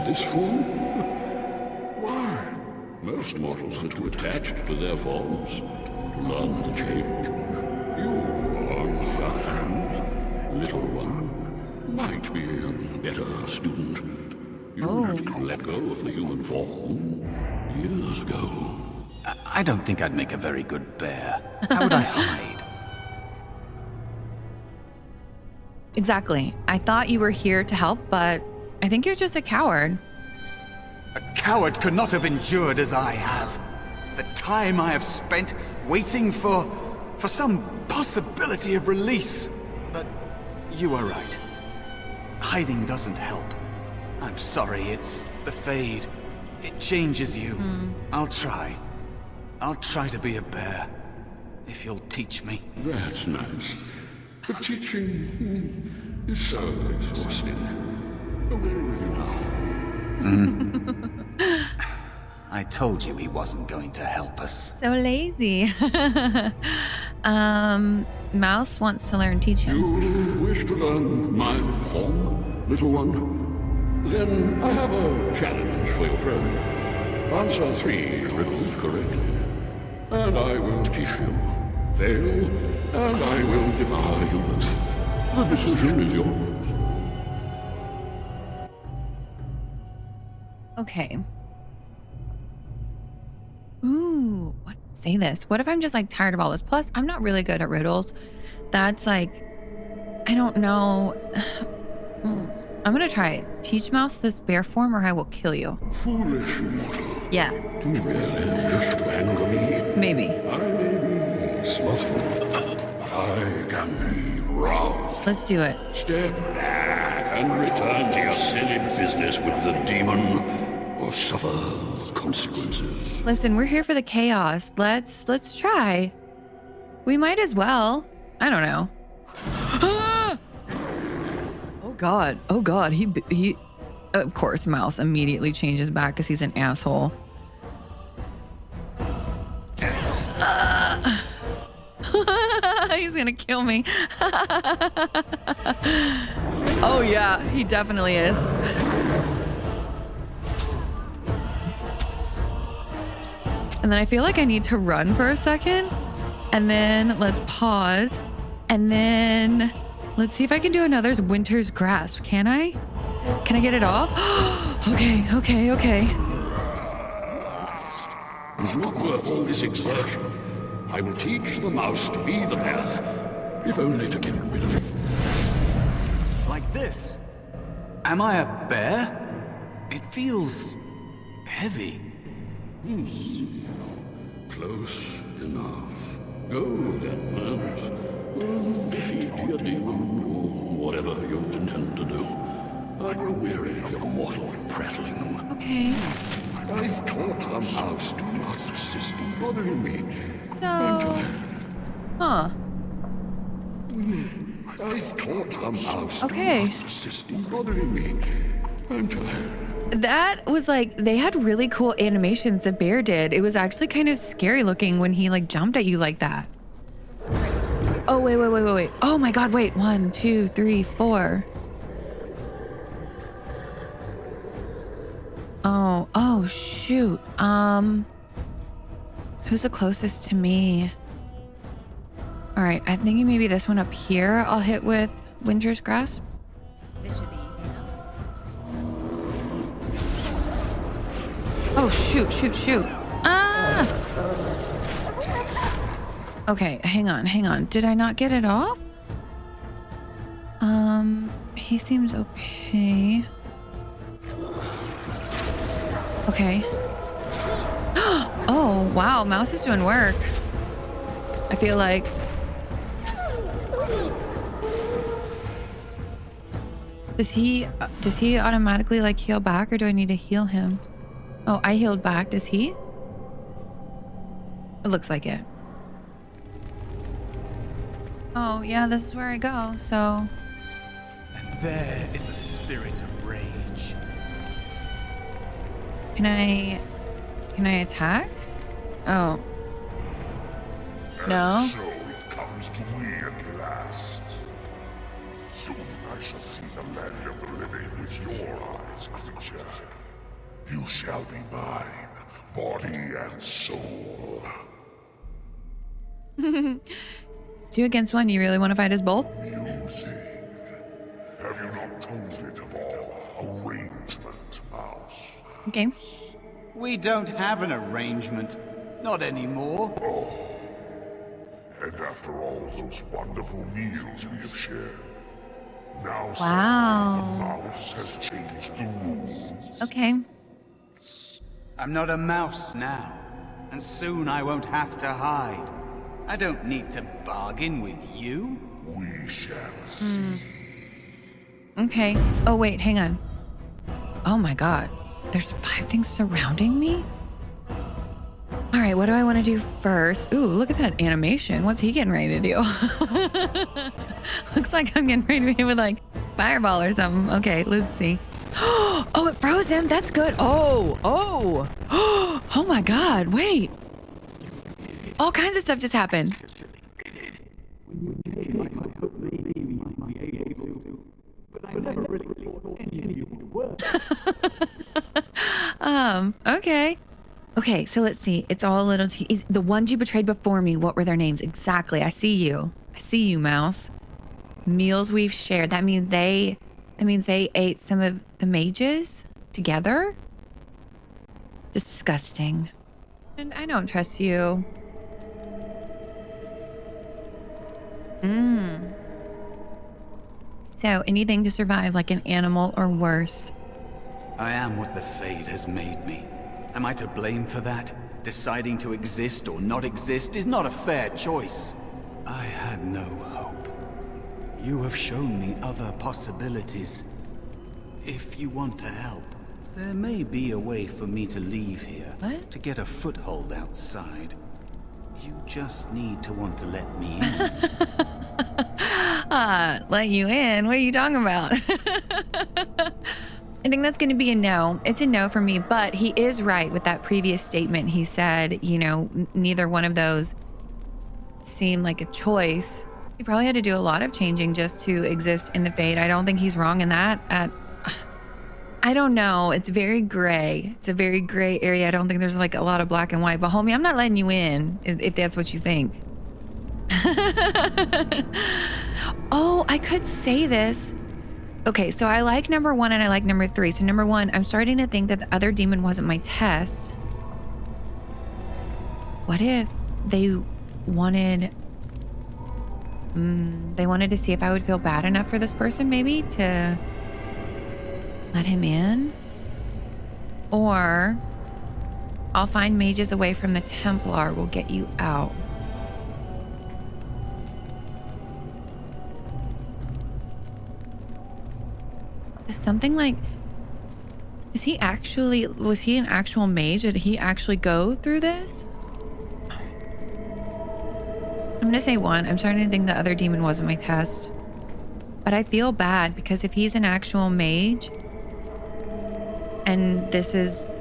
this form? Why? Most mortals are too attached to their forms to learn the change. You, on the other hand, little one, might be a better student. You let go of the human form years ago. I don't think I'd make a very good bear. How would I hide? Exactly. I thought you were here to help, but I think you're just a coward. A coward could not have endured as I have. The time I have spent waiting for some possibility of release. But you are right. Hiding doesn't help. I'm sorry, it's the Fade. It changes you. I'll try. I'll try to be a bear, if you'll teach me. That's nice. But teaching is so exhausting. Away with you now. I told you he wasn't going to help us. So lazy. Mouse wants to learn teach him. You wish to learn my form, little one? Then I have a challenge for your friend. Answer 3 riddles correctly, and I will teach you. Fail, and I will devour you both. The decision is yours. Okay. Ooh, what? Say this. What if I'm just like tired of all this? Plus, I'm not really good at riddles. That's like, I don't know. I'm gonna try it. Teach Mouse this bear form or I will kill you. Foolish mortal. Yeah, Do you really wish to anger me? maybe. I may be slothful, but I can be roused. Let's do it. Step back and return to your silly business with the demon, or suffer consequences. Listen, we're here for the chaos. Let's try. We might as well. I don't know. Oh God. He of course, Mouse immediately changes back because he's an asshole. He's gonna kill me. Oh yeah, he definitely is. And then I feel like I need to run for a second. And then let's pause. And then let's see if I can do another Winter's Grasp. Can I? Can I get it off? Okay. It's not worth all this exertion. I will teach the mouse to be the bear, if only to get rid of it. Like this? Am I a bear? It feels heavy. Close enough. Go then, mouse. Defeat your demon, or whatever you intend to do. I grow weary of your mortal prattling. Okay. I've taught the mouse to not persist in bothering me. So, huh. I've taught the mouse Okay. to not persist in bothering me. I'm tired. That was like, they had really cool animations the bear did. It was actually kind of scary looking when he like jumped at you like that. Oh, wait. Oh my God, wait. 1, 2, 3, 4. Oh, shoot. Who's the closest to me? All right, I'm thinking maybe this one up here I'll hit with Winter's Grasp. This should be easy enough. Oh, shoot. Ah! Okay, hang on. Did I not get it off? He seems okay. Okay. Oh, wow, Mouse is doing work. I feel like... Does he automatically like heal back, or do I need to heal him? Oh, I healed back. Does he? It looks like it. Oh, yeah, this is where I go, so... And there is a spirit of rage. Can I attack? Oh. No? And so it comes to me at last. Soon I shall see the land of the living with your eyes, creature. You shall be mine, body and soul. It's 2 against 1. You really want to fight us both? Amusing. Have you not told it of our arrangement, Mouse? Okay. We don't have an arrangement. Not anymore. And after all those wonderful meals we have shared, now Wow. suddenly the mouse has changed the rules. Okay. I'm not a mouse now, and soon I won't have to hide. I don't need to bargain with you. We shall see. Okay. Oh, wait, hang on. Oh my god. There's 5 things surrounding me? All right, what do I want to do first? Ooh, look at that animation. What's he getting ready to do? Looks like I'm getting ready to be hit with like fireball or something. Okay, let's see. Oh, it froze him. That's good. Oh. Oh my god, wait. All kinds of stuff just happened. Okay. Okay, so let's see. It's all a little too easy. The ones you betrayed before me, what were their names? Exactly. I see you. I see you, Mouse. Meals we've shared. That means they ate some of the mages together? Disgusting. And I don't trust you. So, anything to survive like an animal or worse. I am what the Fade has made me. Am I to blame for that? Deciding to exist or not exist is not a fair choice. I had no hope. You have shown me other possibilities. If you want to help, there may be a way for me to leave here. What? To get a foothold outside. You just need to want to let me in. Let you in? What are you talking about? I think that's going to be a no. It's a no for me, but he is right with that previous statement. He said, you know, neither one of those seemed like a choice. He probably had to do a lot of changing just to exist in the Fade. I don't think he's wrong in that. I don't know. It's very gray. It's a very gray area. I don't think there's like a lot of black and white. But homie, I'm not letting you in if that's what you think. Oh, I could say this. Okay, so I like number 1 and I like number 3. So number 1, I'm starting to think that the other demon wasn't my test. What if they wanted to see if I would feel bad enough for this person, maybe, to let him in? Or I'll find mages away from the Templar. We'll get you out. Something like, was he an actual mage? Did he actually go through this? I'm gonna say 1. I'm starting to think the other demon wasn't my test. But I feel bad because if he's an actual mage and this is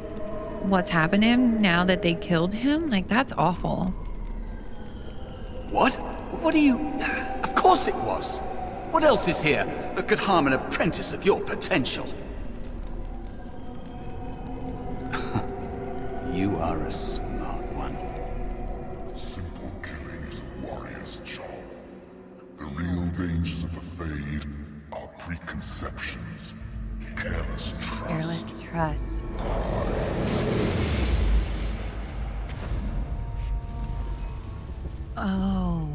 what's happened to him now that they killed him, like that's awful. What? What do you... Of course it was! What else is here that could harm an apprentice of your potential? You are a smart one. Simple killing is the warrior's job. The real dangers of the Fade are preconceptions, careless trust. Careless trust. Oh.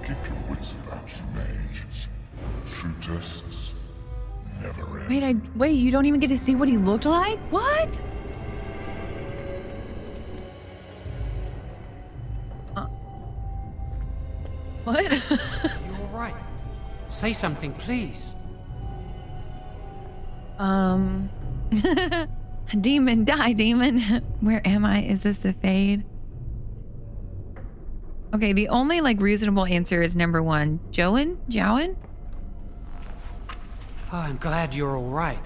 Keep your wits about you, mage. True tests never end. Wait, you don't even get to see what he looked like? What? What? Are you all right? Say something, please. Demon, die, demon. Where am I? Is this the fade? Okay, the only like reasonable answer is number 1. Joan? Jowan? Oh, I'm glad you're all right.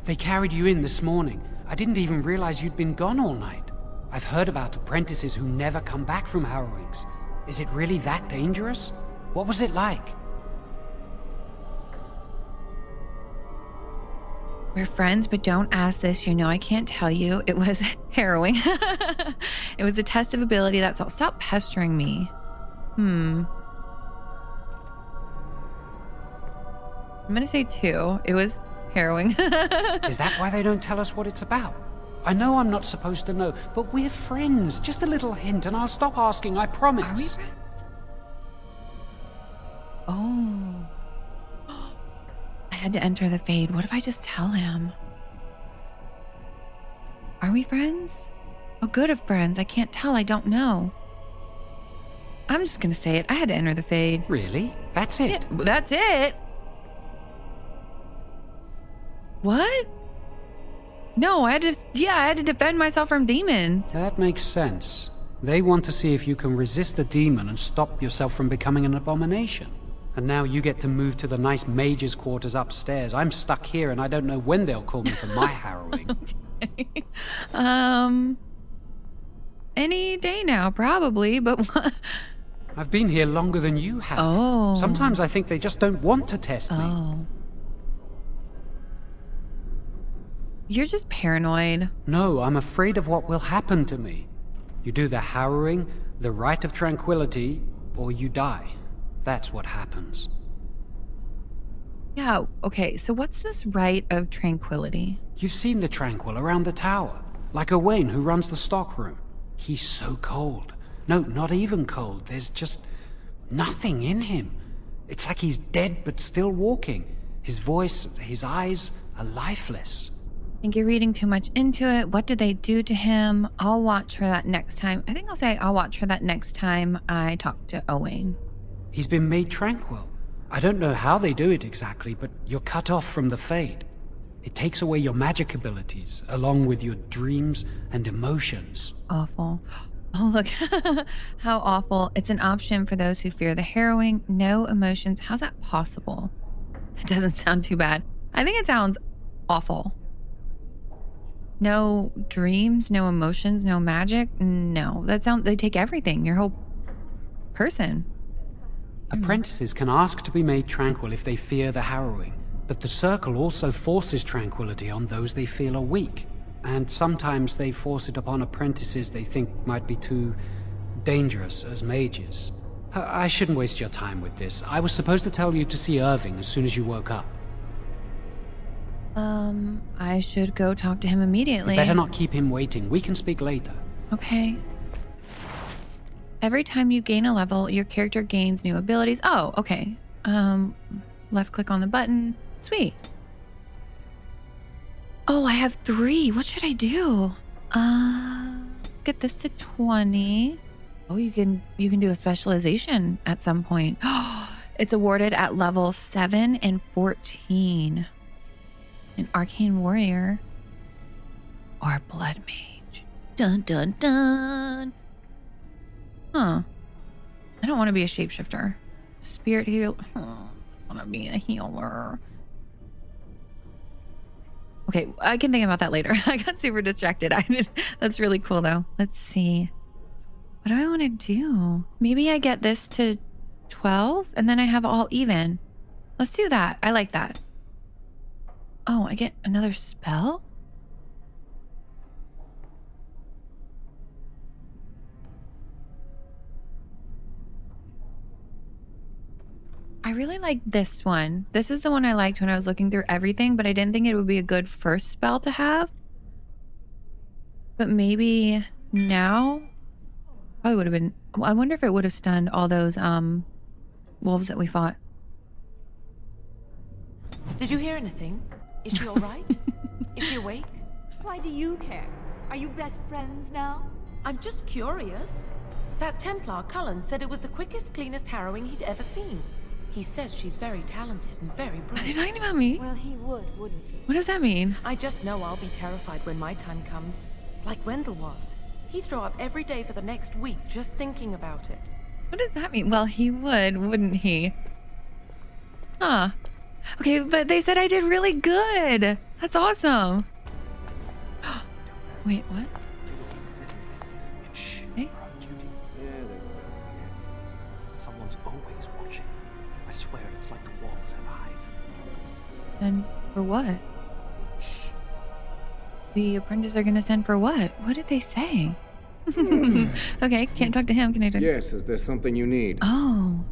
They carried you in this morning. I didn't even realize you'd been gone all night. I've heard about apprentices who never come back from Harrowings. Is it really that dangerous? What was it like? We're friends, but don't ask this. You know I can't tell you. It was harrowing. It was a test of ability, that's all. Stop pestering me. I'm gonna say 2. It was harrowing. Is that why they don't tell us what it's about? I know I'm not supposed to know, but we're friends. Just a little hint and I'll stop asking, I promise. Are we friends? Oh. I had to enter the fade. What if I just tell him? Are we friends? Oh, good of friends. I can't tell. I don't know. I'm just gonna say it. I had to enter the fade. Really? That's it? Yeah, that's it? What? No, I had to defend myself from demons. That makes sense. They want to see if you can resist the demon and stop yourself from becoming an abomination. And now you get to move to the nice mage's quarters upstairs. I'm stuck here and I don't know when they'll call me for my harrowing. Okay. Any day now, probably, but what? I've been here longer than you have. Oh. Sometimes I think they just don't want to test me. Oh. You're just paranoid. No, I'm afraid of what will happen to me. You do the harrowing, the rite of tranquility, or you die. That's what happens. Yeah, okay, so what's this rite of tranquility? You've seen the Tranquil around the tower, like Owain who runs the stockroom. He's so cold. No, not even cold. There's just nothing in him. It's like he's dead but still walking. His voice, his eyes are lifeless. I think you're reading too much into it. What did they do to him? I'll watch for that next time. I think I'll say I'll watch for that next time I talk to Owain. He's been made tranquil. I don't know how they do it exactly, but you're cut off from the Fade. It takes away your magic abilities, along with your dreams and emotions. Awful. Oh, look. How awful. It's an option for those who fear the harrowing. No emotions. How's that possible? That doesn't sound too bad. I think it sounds awful. No dreams, no emotions, no magic. No, they take everything, your whole person. Apprentices can ask to be made tranquil if they fear the harrowing, but the Circle also forces tranquility on those they feel are weak. And sometimes they force it upon apprentices they think might be too dangerous as mages. I shouldn't waste your time with this. I was supposed to tell you to see Irving as soon as you woke up. I should go talk to him immediately. You better not keep him waiting. We can speak later. Okay. Every time you gain a level, your character gains new abilities. Oh, okay. Left click on the button. Sweet. Oh, I have 3. What should I do? Let's get this to 20. Oh, you can do a specialization at some point. It's awarded at level 7 and 14. An arcane warrior or a blood mage. Dun dun dun. Huh. I don't want to be a shapeshifter. Spirit heal. I want to be a healer. Okay, I can think about that later. I got super distracted. That's really cool though. Let's see. What do I want to do? Maybe I get this to 12 and then I have all even. Let's do that. I like that. Oh, I get another spell? I really like this one. This is the one I liked when I was looking through everything, but I didn't think it would be a good first spell to have. But maybe now? Probably would have been... I wonder if it would have stunned all those wolves that we fought. Did you hear anything? Is she all right? Is she awake? Why do you care? Are you best friends now? I'm just curious. That Templar, Cullen, said it was the quickest, cleanest harrowing he'd ever seen. He says she's very talented and very Are brave. they talking about me? Well, he would, wouldn't he? What does that mean? I just know I'll be terrified when my time comes. Like Wendell was. He'd throw up every day for the next week just thinking about it. What does that mean? Well, he would, wouldn't he? Huh. Okay, but they said I did really good. That's awesome. Wait, what? Hey? Someone's always watching. I swear it's like the walls have eyes. Send for what? The apprentices are gonna send for what? What did they say? Okay, can't talk to him. Can I talk? Yes, is there something you need? Oh.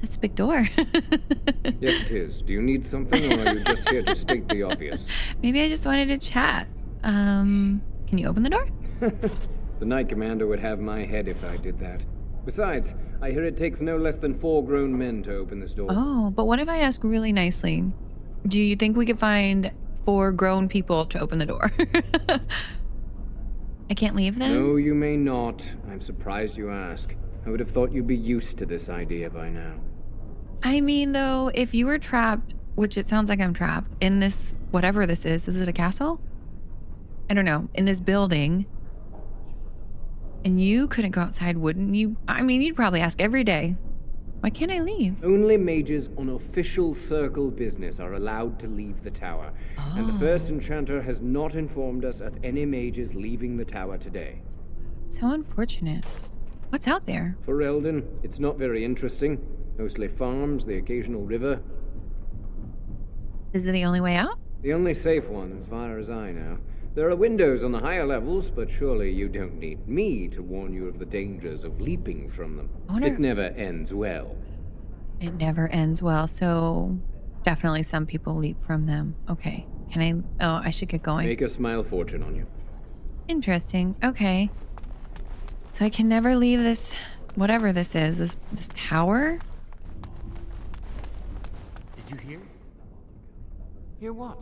That's a big door. Yes, it is. Do you need something, or are you just here to state the obvious? Maybe I just wanted to chat. Can you open the door? The Knight Commander would have my head if I did that. Besides, I hear it takes no less than 4 grown men to open this door. Oh, but what if I ask really nicely? Do you think we could find 4 grown people to open the door? I can't leave then? No, you may not. I'm surprised you ask. I would have thought you'd be used to this idea by now. I mean, though, if you were trapped, which it sounds like I'm trapped, in this, whatever this is it a castle? I don't know, in this building, and you couldn't go outside, wouldn't you? I mean, you'd probably ask every day, why can't I leave? Only mages on official circle business are allowed to leave the tower. Oh. And the first enchanter has not informed us of any mages leaving the tower today. So unfortunate. What's out there? For Eldon, it's not very interesting. Mostly farms, the occasional river. Is it the only way out? The only safe one, as far as I know. There are windows on the higher levels, but surely you don't need me to warn you of the dangers of leaping from them. It never ends well. It never ends well, so definitely some people leap from them. Okay. Can I? Oh, I should get going. Make a smile fortune on you. Interesting. Okay. So I can never leave this, whatever this is, this tower? Did you hear? Hear what?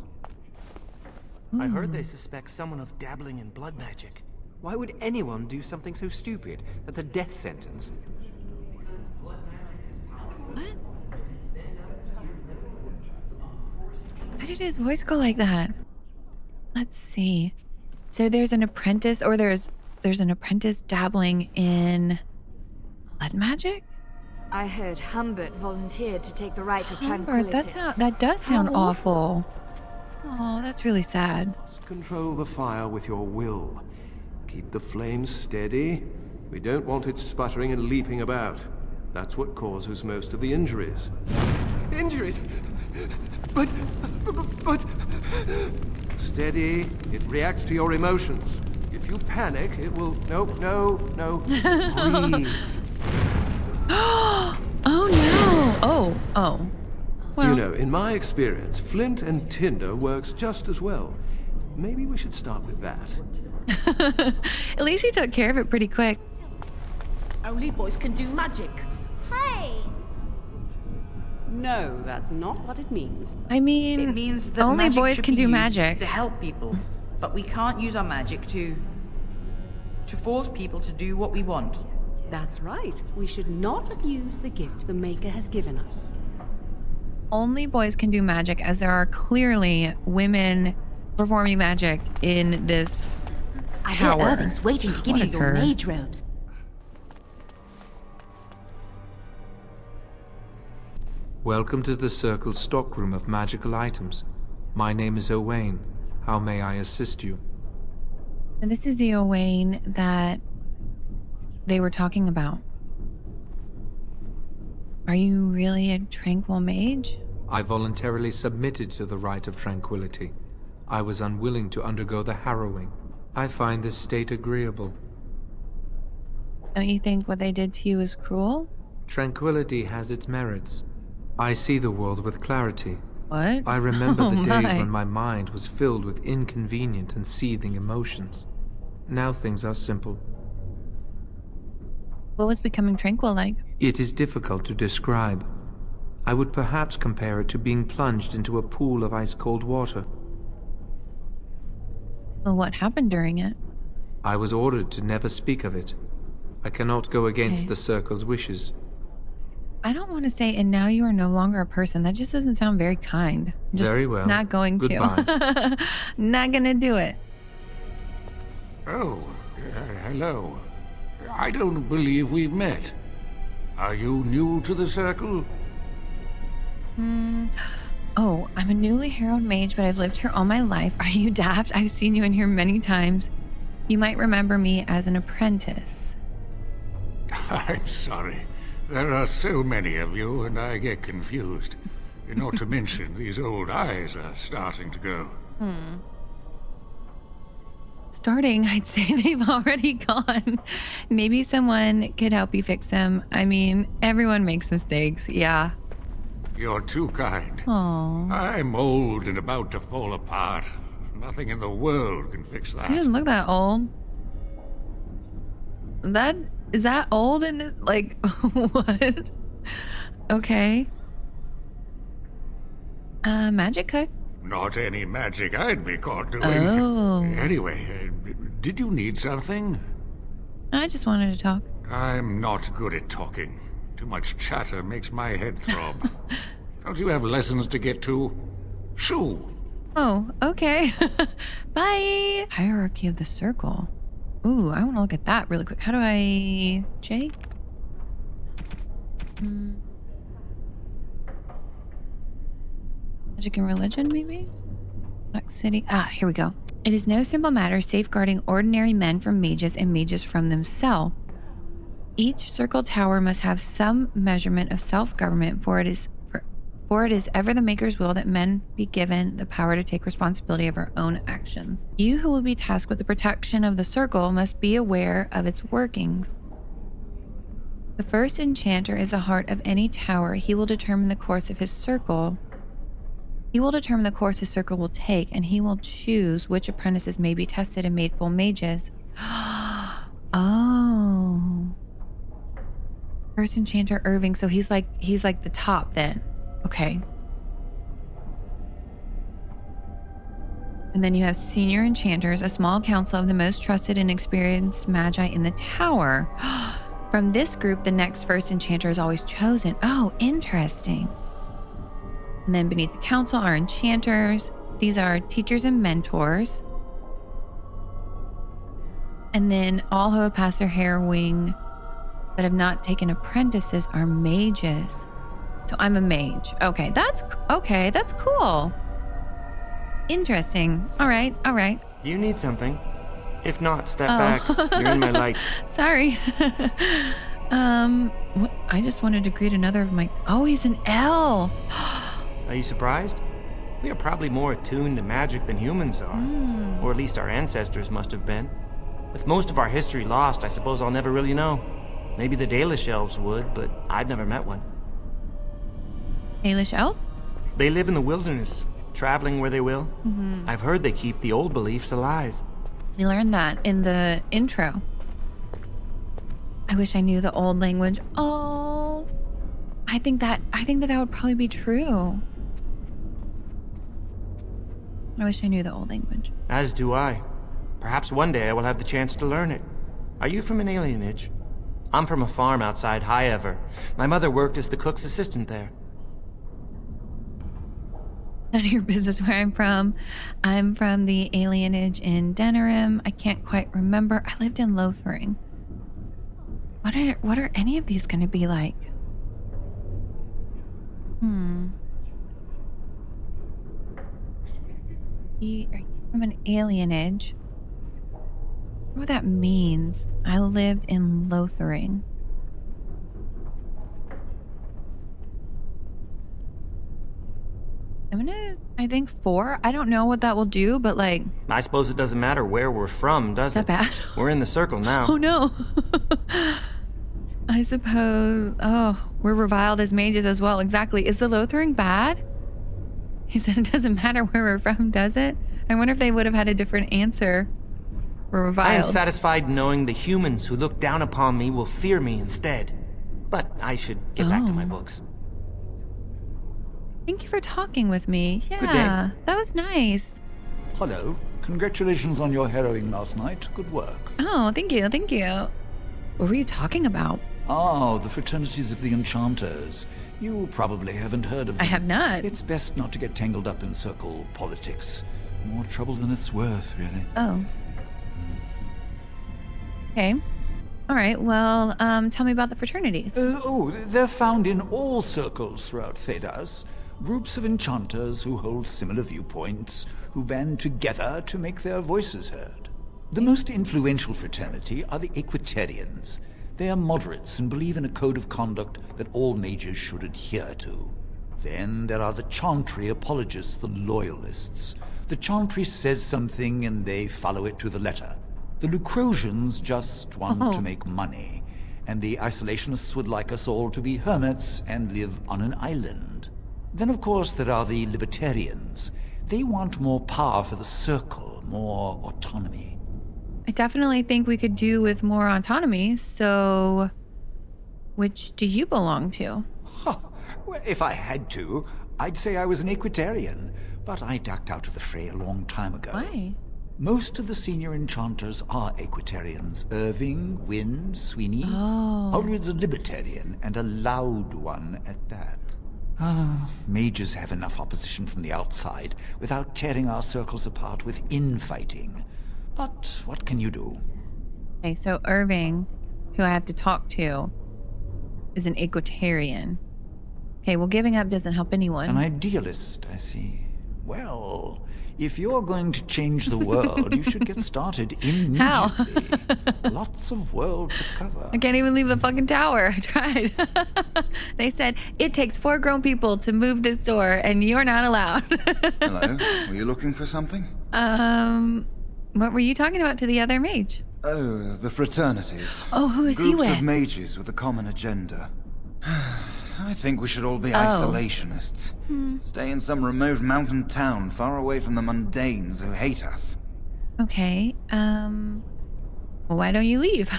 I heard they suspect someone of dabbling in blood magic. Why would anyone do something so stupid? That's a death sentence. What? Why did his voice go like that? Let's see. So there's an apprentice, or there's an apprentice dabbling in blood magic? I heard Humbert volunteered to take the right of Humbert, tranquility. that does sound awful. Oh, that's really sad. Control the fire with your will. Keep the flames steady. We don't want it sputtering and leaping about. That's what causes most of the injuries. Injuries? But... Steady. It reacts to your emotions. If you panic, it will... No. Breathe. Oh, no. Oh. Well, You know, in my experience, flint and tinder works just as well. Maybe we should start with that. at least he took care of it pretty quick. Only boys can do magic. Hey! No, that's not what it means. I mean, it means that only magic boys should can be do used magic. to help people, but we can't use our magic to force people to do what we want. That's right. We should not abuse the gift the Maker has given us. Only boys can do magic, as there are clearly women performing magic in this I hear tower. Irving's waiting to give you your mage robes. Welcome to the Circle's stockroom of magical items. My name is Owain. How may I assist you? And this is the Owain that they were talking about. Are you really a tranquil mage? I voluntarily submitted to the rite of tranquility. I was unwilling to undergo the harrowing. I find this state agreeable. Don't you think what they did to you is cruel? Tranquility has its merits. I see the world with clarity. What? I remember Oh the days my. when my mind was filled with inconvenient and seething emotions. Now things are simple. What was becoming tranquil like? It is difficult to describe. I would perhaps compare it to being plunged into a pool of ice-cold water. Well, what happened during it? I was ordered to never speak of it. I cannot go against the Circle's wishes. I don't want to say, and now you are no longer a person. That just doesn't sound very kind. I'm just Very well. not going to. Not gonna do it. Oh, hello. I don't believe we've met. Are you new to the Circle? Oh, I'm a newly harrowed mage, but I've lived here all my life. Are you daft? I've seen you in here many times. You might remember me as an apprentice. I'm sorry. There are so many of you, and I get confused. Not to mention, these old eyes are starting to go. Starting, I'd say they've already gone. Maybe someone could help you fix them. I mean, everyone makes mistakes, yeah. You're too kind. Aww. I'm old and about to fall apart. Nothing in the world can fix that. He doesn't look that old. Is that old in this? Like, what? Okay. Magic could. Not any magic I'd be caught doing. Oh. Anyway, did you need something? I just wanted to talk. I'm not good at talking. Too much chatter makes my head throb. Don't you have lessons to get to? Shoo! Oh, okay. Bye. Hierarchy of the Circle. Ooh, I want to look at that really quick. How do I... J? Magic and religion, maybe? Black City. Ah, here we go. It is no simple matter safeguarding ordinary men from mages and mages from themselves. Each circle tower must have some measurement of self-government, for it is ever the Maker's will that men be given the power to take responsibility of our own actions. You who will be tasked with the protection of the circle must be aware of its workings. The first enchanter is the heart of any tower. He will determine the course of his circle. He will determine the course his circle will take, and he will choose which apprentices may be tested and made full mages. Oh. First enchanter Irving, so he's like the top then. Okay. And then you have senior enchanters, a small council of the most trusted and experienced magi in the tower. From this group, the next first enchanter is always chosen. Oh, interesting. And then beneath the council are enchanters. These are teachers and mentors. And then all who have passed their harrowing but have not taken apprentices are mages. So I'm a mage. Okay, that's cool. Interesting. All right. You need something. If not, step back. You're in my light. Sorry. I just wanted to greet another of my... Oh, he's an elf. Are you surprised? We are probably more attuned to magic than humans are. Or at least our ancestors must have been. With most of our history lost, I suppose I'll never really know. Maybe the Dalish elves would, but I've never met one. Dalish elf? They live in the wilderness, traveling where they will. I've heard they keep the old beliefs alive. We learned that in the intro. I wish I knew the old language. Oh, I think that would probably be true. I wish I knew the old language. As do I. Perhaps one day I will have the chance to learn it. Are you from an alienage? I'm from a farm outside Highever. My mother worked as the cook's assistant there. None of your business where I'm from. I'm from the alienage in Denerim. I can't quite remember. I lived in Lothering. What are any of these going to be like? Are you from an alienage? What that means? I lived in Lothering. I'm gonna, I think 4. I don't know what that will do, but like... I suppose it doesn't matter where we're from, does it? Is that bad? We're in the circle now. Oh no. I suppose... Oh, we're reviled as mages as well. Exactly. Is the Lothering bad? He said it doesn't matter where we're from, does it? I wonder if they would have had a different answer. We're reviled. I am satisfied knowing the humans who look down upon me will fear me instead. But I should get back to my books. Thank you for talking with me. Good day. Yeah, that was nice. Hello. Congratulations on your harrowing last night. Good work. Oh, thank you, thank you. What were you talking about? Ah, the fraternities of the enchanters. You probably haven't heard of them. I have not. It's best not to get tangled up in circle politics. More trouble than it's worth, really. Oh. Okay. All right, well, tell me about the fraternities. They're found in all circles throughout Thedas. Groups of enchanters who hold similar viewpoints, who band together to make their voices heard. The most influential fraternity are the Equitarians. They are moderates and believe in a code of conduct that all mages should adhere to. Then there are the Chantry apologists, the Loyalists. The Chantry says something and they follow it to the letter. The Lucrosians just want to make money, and the Isolationists would like us all to be hermits and live on an island. Then, of course, there are the Libertarians. They want more power for the Circle, more autonomy. I definitely think we could do with more autonomy, so which do you belong to? Well, if I had to, I'd say I was an Equitarian, but I ducked out of the fray a long time ago. Why? Most of the senior enchanters are Equitarians. Irving, Wynne, Sweeney. Oh. Ulred's a Libertarian, and a loud one at that. Mages have enough opposition from the outside without tearing our circles apart with infighting. But what can you do? Okay, so Irving, who I have to talk to, is an Equitarian. Okay, well, giving up doesn't help anyone. An idealist, I see. Well, if you're going to change the world, you should get started immediately. How? Lots of world to cover. I can't even leave the fucking tower. I tried. They said, it takes 4 grown people to move this door, and you're not allowed. Hello, were you looking for something? What were you talking about to the other mage? Oh, the fraternities. Oh, who is he with? Groups of mages with a common agenda. I think we should all be isolationists. Stay in some remote mountain town far away from the mundanes who hate us. Okay, well, why don't you leave?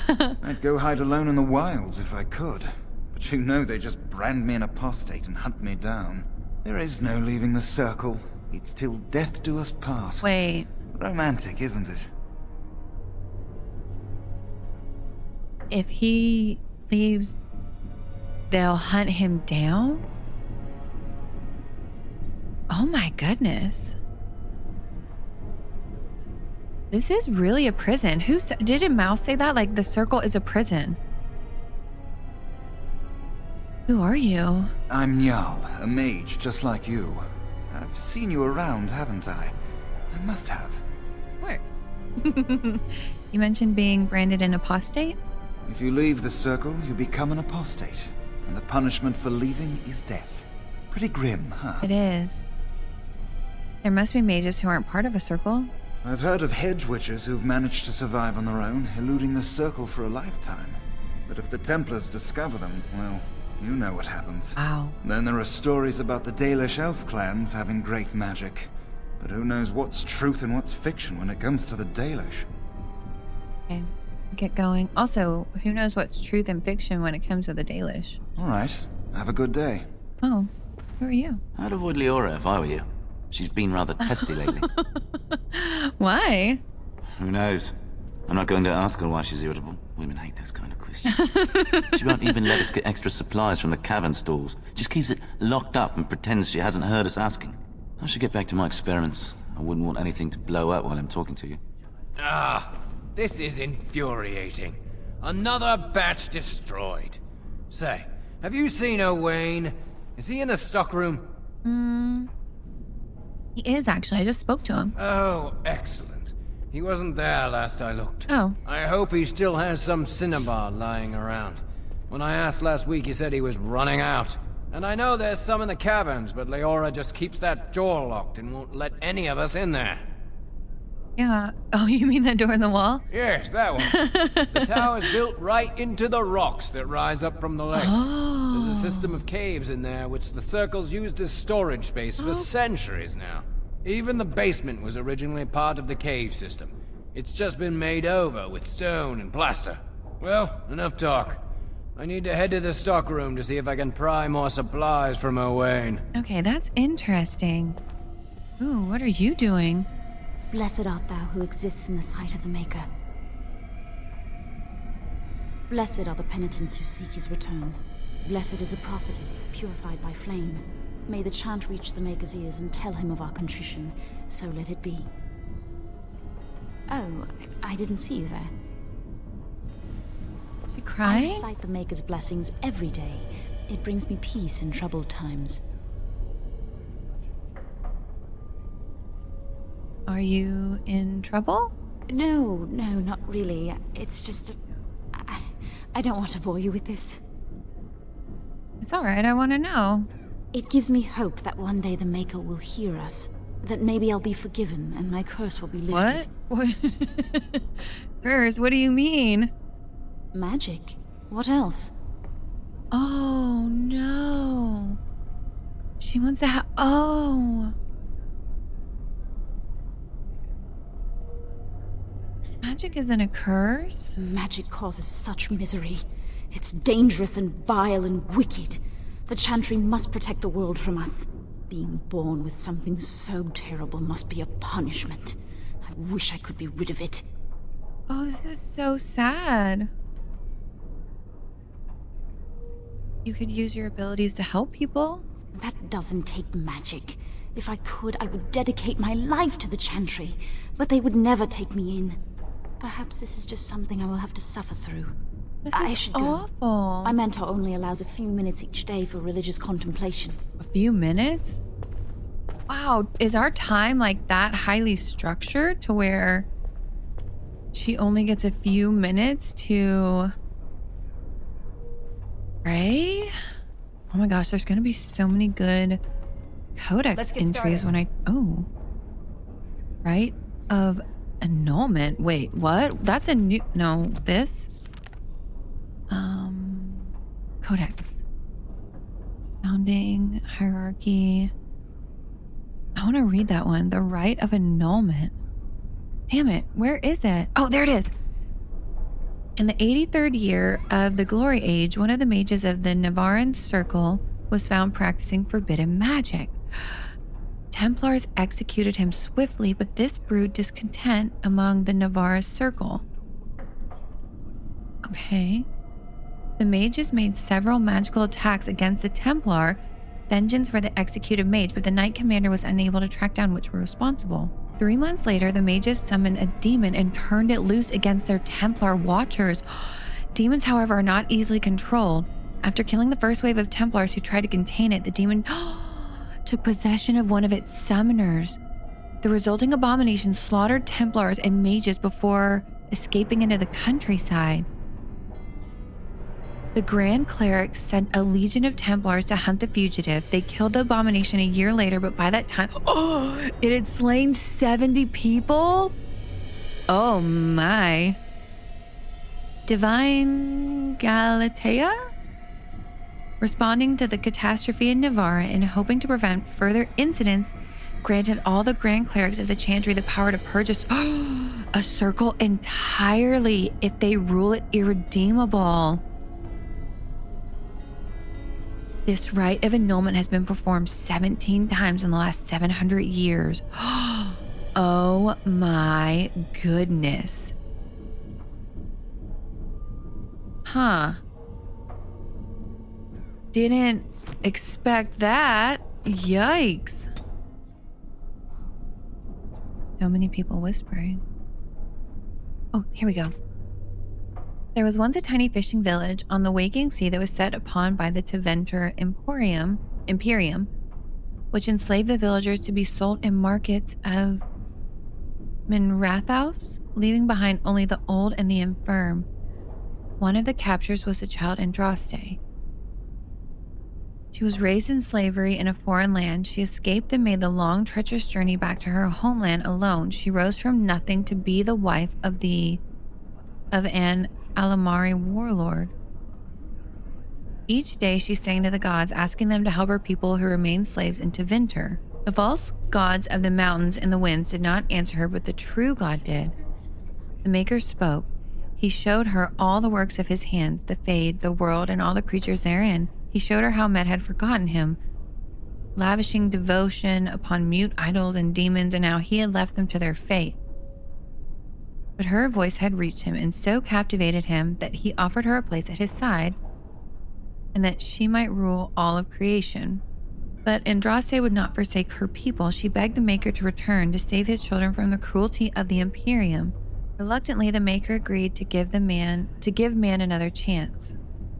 I'd go hide alone in the wilds if I could. But you know they just brand me an apostate and hunt me down. There is no leaving the circle. It's till death do us part. Wait. Romantic, isn't it? If he leaves, they'll hunt him down? Oh my goodness. This is really a prison. Didn't Mouse say that? Like, the circle is a prison. Who are you? I'm Njal, a mage just like you. I've seen you around, haven't I? I must have. Of course. You mentioned being branded an apostate? If you leave the circle, you become an apostate. And the punishment for leaving is death. Pretty grim, huh? It is. There must be mages who aren't part of a circle. I've heard of hedge witches who've managed to survive on their own, eluding the circle for a lifetime. But if the Templars discover them, well, you know what happens. Wow. Then there are stories about the Dalish elf clans having great magic. But who knows what's truth and what's fiction when it comes to the Dalish? Okay, get going. Also, who knows what's truth and fiction when it comes to the Dalish? All right, have a good day. Oh, who are you? I'd avoid Leora if I were you. She's been rather testy lately. Why? Who knows? I'm not going to ask her why she's irritable. Women hate those kind of questions. She won't even let us get extra supplies from the cavern stalls. Just keeps it locked up and pretends she hasn't heard us asking. I should get back to my experiments. I wouldn't want anything to blow up while I'm talking to you. Ah, this is infuriating. Another batch destroyed. Say, have you seen Owain? Is he in the stockroom? He is, actually. I just spoke to him. Oh, excellent. He wasn't there last I looked. Oh. I hope he still has some cinnabar lying around. When I asked last week, he said he was running out. And I know there's some in the caverns, but Leora just keeps that door locked and won't let any of us in there. Yeah. Oh, you mean that door in the wall? Yes, that one. The tower's built right into the rocks that rise up from the lake. Oh. There's a system of caves in there which the Circle's used as storage space for centuries now. Even the basement was originally part of the cave system. It's just been made over with stone and plaster. Well, enough talk. I need to head to the stockroom to see if I can pry more supplies from Owain. Okay, that's interesting. Ooh, what are you doing? Blessed art thou who exists in the sight of the Maker. Blessed are the penitents who seek his return. Blessed is the prophetess, purified by flame. May the chant reach the Maker's ears and tell him of our contrition, so let it be. Oh, I didn't see you there. You crying? I recite the Maker's blessings every day. It brings me peace in troubled times. Are you in trouble? No, not really. It's just... I don't want to bore you with this. It's alright, I want to know. It gives me hope that one day the Maker will hear us. That maybe I'll be forgiven and my curse will be lifted. What? Curse? What do you mean? Magic. What else? Oh, no. She wants to have... Oh. Magic isn't a curse? Magic causes such misery. It's dangerous and vile and wicked. The Chantry must protect the world from us. Being born with something so terrible must be a punishment. I wish I could be rid of it. Oh, this is so sad. You could use your abilities to help people? That doesn't take magic. If I could, I would dedicate my life to the Chantry, but they would never take me in. Perhaps this is just something I will have to suffer through. I should go. Awful. My mentor only allows a few minutes each day for religious contemplation. A few minutes? Wow, is our time like that highly structured to where she only gets a few minutes to pray? Oh my gosh, there's gonna be so many good codex entries when I... Oh. Right of annulment. Wait, what? That's a new... No, this... Codex. Founding, hierarchy. I want to read that one. The right of annulment. Damn it, where is it? Oh, there it is. In the 83rd year of the Glory Age, one of the mages of the Navaran Circle was found practicing forbidden magic. Templars executed him swiftly, but this brewed discontent among the Navarra Circle. Okay. The mages made several magical attacks against the Templar, vengeance for the executed mage, but the Knight Commander was unable to track down which were responsible. 3 months later, the mages summoned a demon and turned it loose against their Templar watchers. Demons, however, are not easily controlled. After killing the first wave of Templars who tried to contain it, the demon took possession of one of its summoners. The resulting abomination slaughtered Templars and mages before escaping into the countryside. The Grand Cleric sent a legion of Templars to hunt the fugitive. They killed the abomination a year later, but by that time, it had slain 70 people? Oh my. Divine Galatea? Responding to the catastrophe in Navarra and hoping to prevent further incidents, granted all the Grand Clerics of the Chantry the power to purge a circle entirely if they rule it irredeemable. This rite of annulment has been performed 17 times in the last 700 years. Oh my goodness. Huh. Didn't expect that. Yikes. So many people whispering. Oh, here we go. There was once a tiny fishing village on the waking sea that was set upon by the Tevinter Imperium, which enslaved the villagers to be sold in markets of Minrathaus, leaving behind only the old and the infirm. One of the captures was the child Andraste. She was raised in slavery in a foreign land. She escaped and made the long, treacherous journey back to her homeland alone. She rose from nothing to be the wife of an Alamari warlord. Each day she sang to the gods, asking them to help her people who remained slaves in Tevinter. The false gods of the mountains and the winds did not answer her, but the true God did. The Maker spoke. He showed her all the works of his hands, the Fade, the world, and all the creatures therein. He showed her how men had forgotten him, lavishing devotion upon mute idols and demons, and how he had left them to their fate. But her voice had reached him and so captivated him that he offered her a place at his side, and that she might rule all of creation. But Andraste would not forsake her people. She begged the Maker to return to save his children from the cruelty of the Imperium. Reluctantly, the Maker agreed to give man another chance.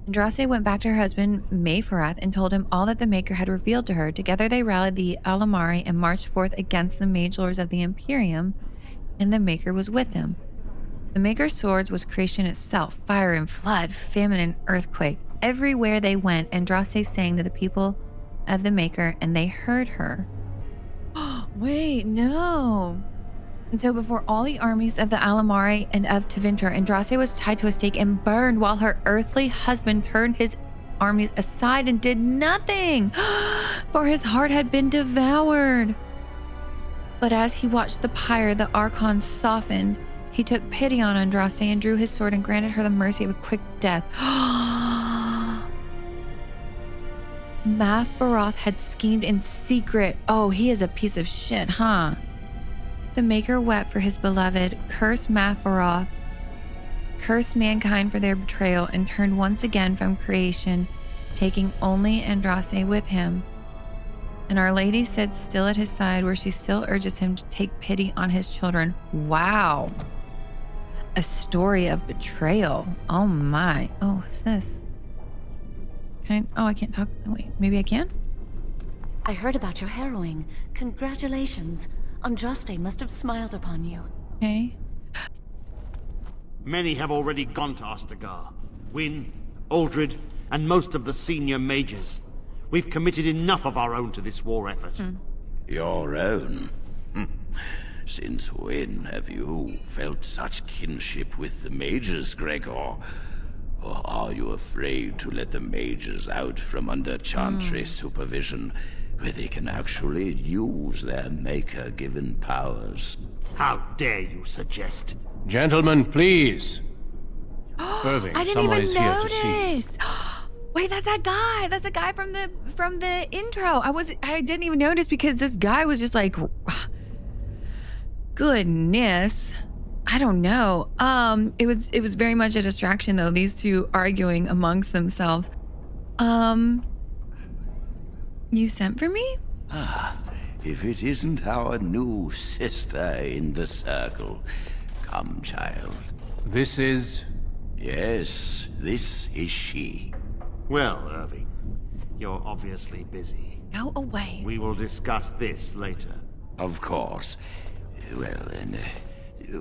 Andraste went back to her husband, Mayfarath, and told him all that the Maker had revealed to her. Together they rallied the Alamari and marched forth against the mage lords of the Imperium, and the Maker was with them. The Maker's swords was creation itself, fire and flood, famine and earthquake. Everywhere they went, Andraste sang to the people of the Maker, and they heard her. Wait, no. And so before all the armies of the Alamari and of Tevinter, Andraste was tied to a stake and burned while her earthly husband turned his armies aside and did nothing, for his heart had been devoured. But as he watched the pyre, the Archon softened. He took pity on Andraste and drew his sword and granted her the mercy of a quick death. Mapharoth had schemed in secret. Oh, he is a piece of shit, huh? The Maker wept for his beloved, cursed Mapharoth, cursed mankind for their betrayal, and turned once again from creation, taking only Andraste with him. And Our Lady sits still at his side, where she still urges him to take pity on his children. Wow. A story of betrayal. Oh my. Oh, who's this? I can't talk. Wait, maybe I can? I heard about your harrowing. Congratulations. Andraste must have smiled upon you. Okay. Many have already gone to Ostagar. Wynne, Aldred, and most of the senior mages. We've committed enough of our own to this war effort. Your own? Since when have you felt such kinship with the mages, Gregor? Or are you afraid to let the mages out from under Chantry supervision, where they can actually use their Maker-given powers? How dare you suggest? Gentlemen, please. Irving, I didn't someone even is here to see. notice. Wait, that's that guy. That's the guy from the intro. I didn't even notice because this guy was just like, goodness. I don't know. It was very much a distraction though, these two arguing amongst themselves. You sent for me? If it isn't our new sister in the circle. Come, child. This is... Yes, this is she. Well, Irving, you're obviously busy. Go away. We will discuss this later. Of course. Well, then,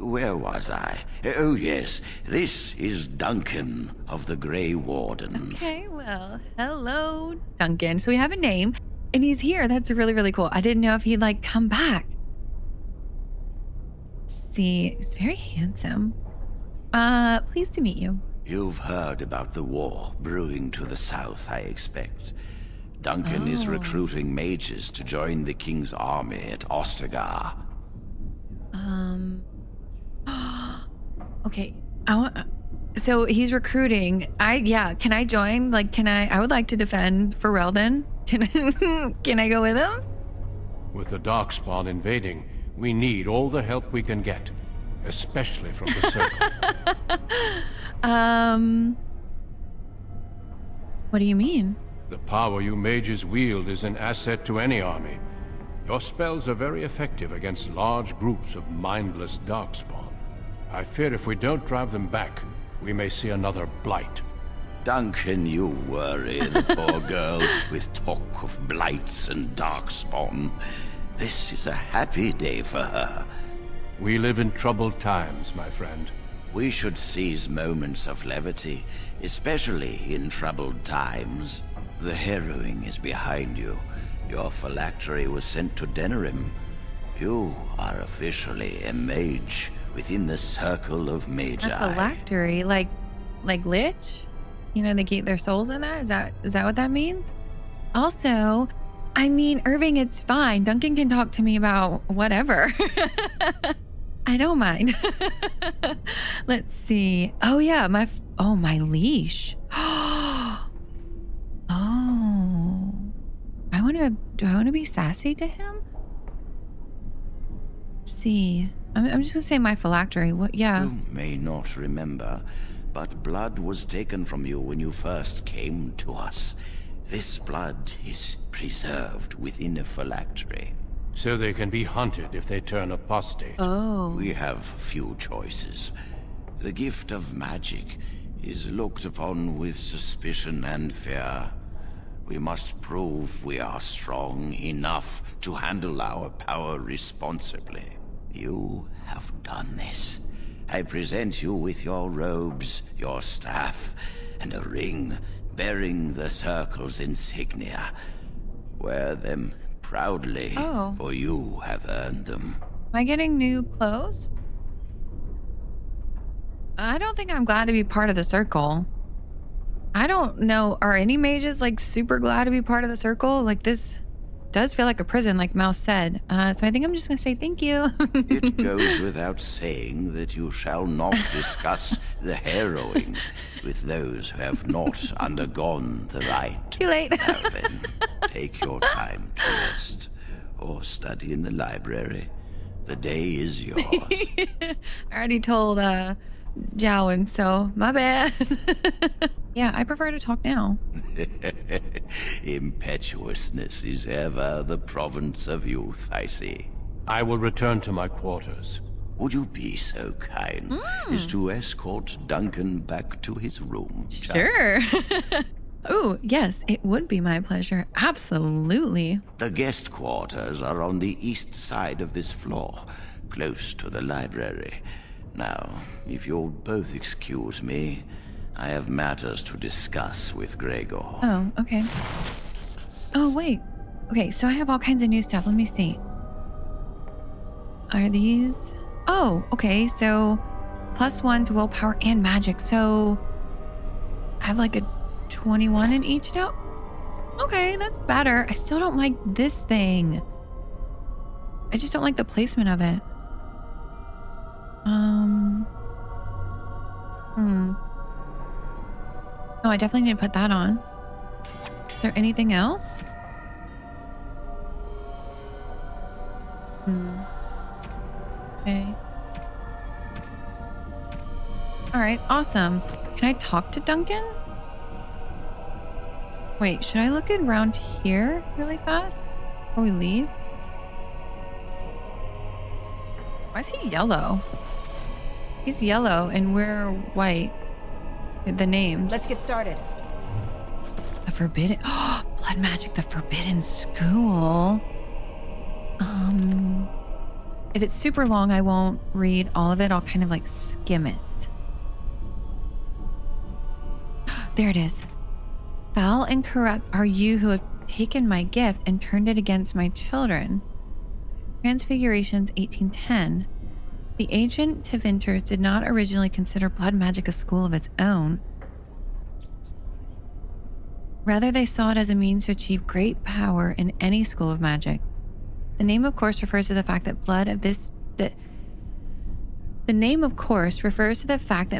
where was I? Oh, yes, this is Duncan of the Grey Wardens. Okay, well, hello, Duncan. So we have a name, and he's here. That's really, really cool. I didn't know if he'd, come back. See, he's very handsome. Pleased to meet you. You've heard about the war brewing to the south, I expect. Duncan is recruiting mages to join the King's army at Ostagar. Okay. So he's recruiting. Can I join? I would like to defend Ferelden. Can I go with him? With the Darkspawn invading, we need all the help we can get, especially from the Circle. What do you mean? The power you mages wield is an asset to any army. Your spells are very effective against large groups of mindless Darkspawn. I fear if we don't drive them back, we may see another blight. Duncan, you worry the poor girl with talk of blights and Darkspawn. This is a happy day for her. We live in troubled times, my friend. We should seize moments of levity, especially in troubled times. The Harrowing is behind you. Your phylactery was sent to Denerim. You are officially a mage within the circle of magi. A phylactery, like Lich? You know, they keep their souls in that? Is that what that means? Also, I mean, Irving, it's fine. Duncan can talk to me about whatever. I don't mind. Let's see. Oh yeah, my leash. Oh, I want do I want to be sassy to him? Let's see. I'm just gonna say my phylactery. What? Yeah. You may not remember, but blood was taken from you when you first came to us. This blood is preserved within a phylactery. So they can be hunted if they turn apostate. Oh. We have few choices. The gift of magic is looked upon with suspicion and fear. We must prove we are strong enough to handle our power responsibly. You have done this. I present you with your robes, your staff, and a ring bearing the Circle's insignia. Wear them proudly, for you have earned them. Am I getting new clothes? I don't think I'm glad to be part of the Circle. I don't know. Are any mages like super glad to be part of the Circle? Like, this does feel like a prison, like Mouse said. So I think I'm just gonna say thank you. It goes without saying that you shall not discuss the harrowing with those who have not undergone the rite. Too late. Now then, take your time to rest or study in the library. The day is yours. I already told Jowen, so my bad. Yeah, I prefer to talk now. Impetuousness is ever the province of youth, I see. I will return to my quarters. Would you be so kind as to escort Duncan back to his room? Sure. Oh, yes, it would be my pleasure. Absolutely. The guest quarters are on the east side of this floor, close to the library. Now, if you'll both excuse me, I have matters to discuss with Gregor. Oh, okay. Oh, wait. Okay, so I have all kinds of new stuff. Let me see. Are these... Oh, okay, so +1 to willpower and magic. So I have like a 21 in each now? Okay, that's better. I still don't like this thing. I just don't like the placement of it. Oh, I definitely need to put that on. Is there anything else? Okay. All right, awesome. Can I talk to Duncan? Wait, should I look around here really fast before we leave? Why is he yellow? He's yellow and we're white. The names. Let's get started. The forbidden... Oh, blood magic, the forbidden school. If it's super long, I won't read all of it. I'll kind of like skim it. There it is. Foul and corrupt are you who have taken my gift and turned it against my children. Transfigurations 1810. The ancient Tevinters did not originally consider blood magic a school of its own. Rather, they saw it as a means to achieve great power in any school of magic. The name, of course, refers to the fact that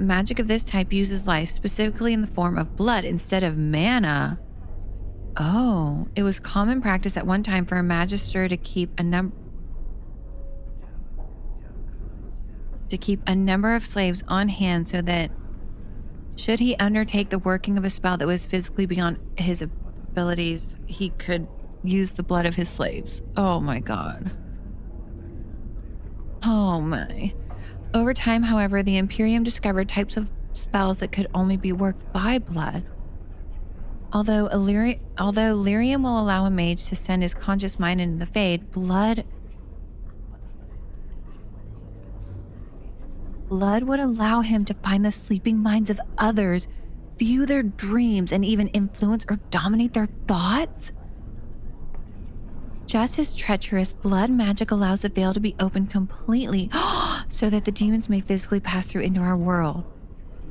magic of this type uses life, specifically in the form of blood instead of mana. Oh, it was common practice at one time for a magister to keep a number of slaves on hand so that should he undertake the working of a spell that was physically beyond his abilities, he could use the blood of his slaves. Oh my god. Oh my. Over time, however, the Imperium discovered types of spells that could only be worked by blood. Although lyrium will allow a mage to send his conscious mind into the Fade, blood would allow him to find the sleeping minds of others, view their dreams, and even influence or dominate their thoughts. Just as treacherous, blood magic allows the veil to be opened completely so that the demons may physically pass through into our world.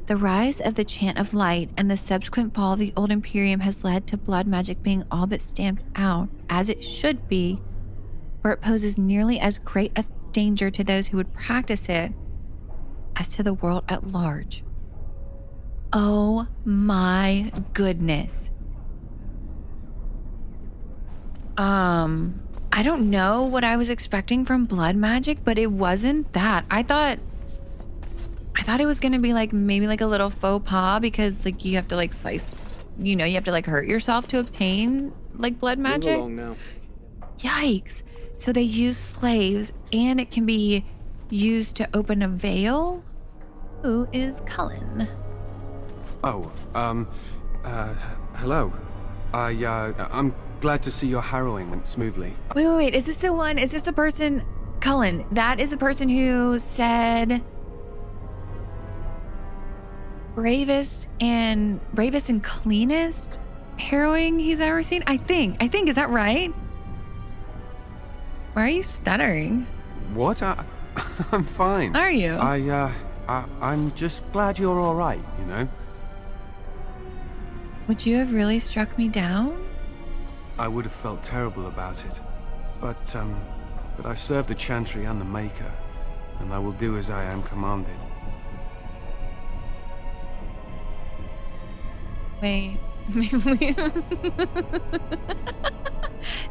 The rise of the Chant of Light and the subsequent fall of the Old Imperium has led to blood magic being all but stamped out, as it should be, for it poses nearly as great a danger to those who would practice it as to the world at large. Oh my goodness. I don't know what I was expecting from blood magic, but it wasn't that. I thought it was gonna be like maybe like a little faux pas because like you have to like slice, you know, you have to like hurt yourself to obtain like blood magic. Move along now. Yikes. So they use slaves and it can be used to open a veil. Who is Cullen? Oh, hello. I'm glad to see your harrowing went smoothly. Wait. Is this the one? Is this the person? Cullen, that is the person who said bravest and cleanest harrowing he's ever seen? I think, is that right? Why are you stuttering? What? I'm fine. Are you? I'm just glad you're all right, you know? Would you have really struck me down? I would have felt terrible about it. But I serve the Chantry and the Maker, and I will do as I am commanded. Wait,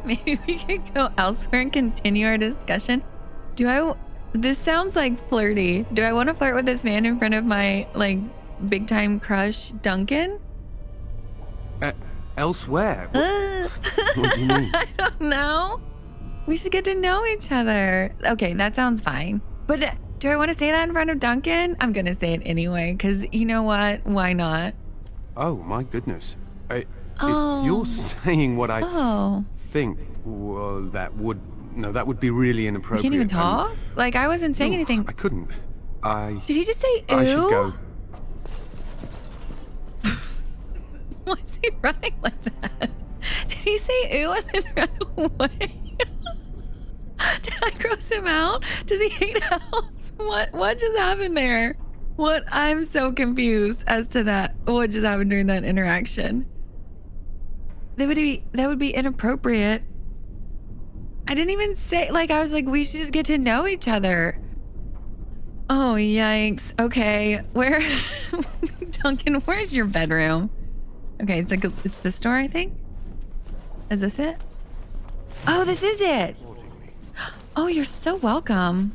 maybe we could go elsewhere and continue our discussion. This sounds like flirty. Do I want to flirt with this man in front of my, like, big time crush, Duncan? Elsewhere? What do you mean? I don't know. We should get to know each other. Okay, that sounds fine. But do I want to say that in front of Duncan? I'm going to say it anyway, because you know what? Why not? Oh, my goodness. If you're saying what I think, well, that would be really inappropriate. You can't even talk? Like, I wasn't saying anything. I couldn't. Did he just say ew? I should go. Why is he running like that? Did he say ew and then run away? Did I gross him out? Does he hate elves? What just happened there? What? I'm so confused as to that. What just happened during that interaction? That would be inappropriate. I didn't even say, like, I was like, we should just get to know each other. Oh, yikes. Okay, where, Duncan, where's your bedroom? Okay, it's like, it's this door, I think? Is this it? Oh, this is it. Oh, you're so welcome.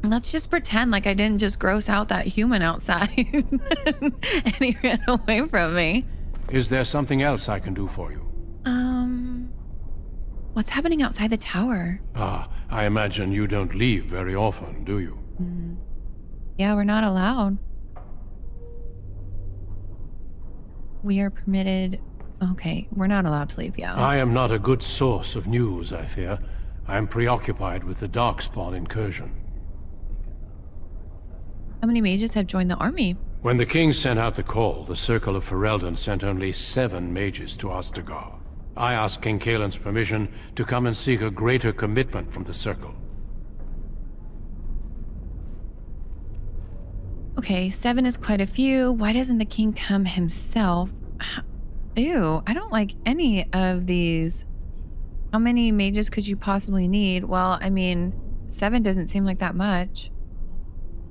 Let's just pretend like I didn't just gross out that human outside and he ran away from me. Is there something else I can do for you? What's happening outside the tower? I imagine you don't leave very often, do you? Yeah, we're not allowed. We are permitted... Okay, we're not allowed to leave, yeah. I am not a good source of news, I fear. I am preoccupied with the Darkspawn incursion. How many mages have joined the army? When the king sent out the call, the Circle of Ferelden sent only 7 mages to Ostagar. I asked King Kaelin's permission to come and seek a greater commitment from the Circle. Okay, 7 is quite a few. Why doesn't the king come himself? Ew, I don't like any of these. How many mages could you possibly need? Well, I mean, 7 doesn't seem like that much.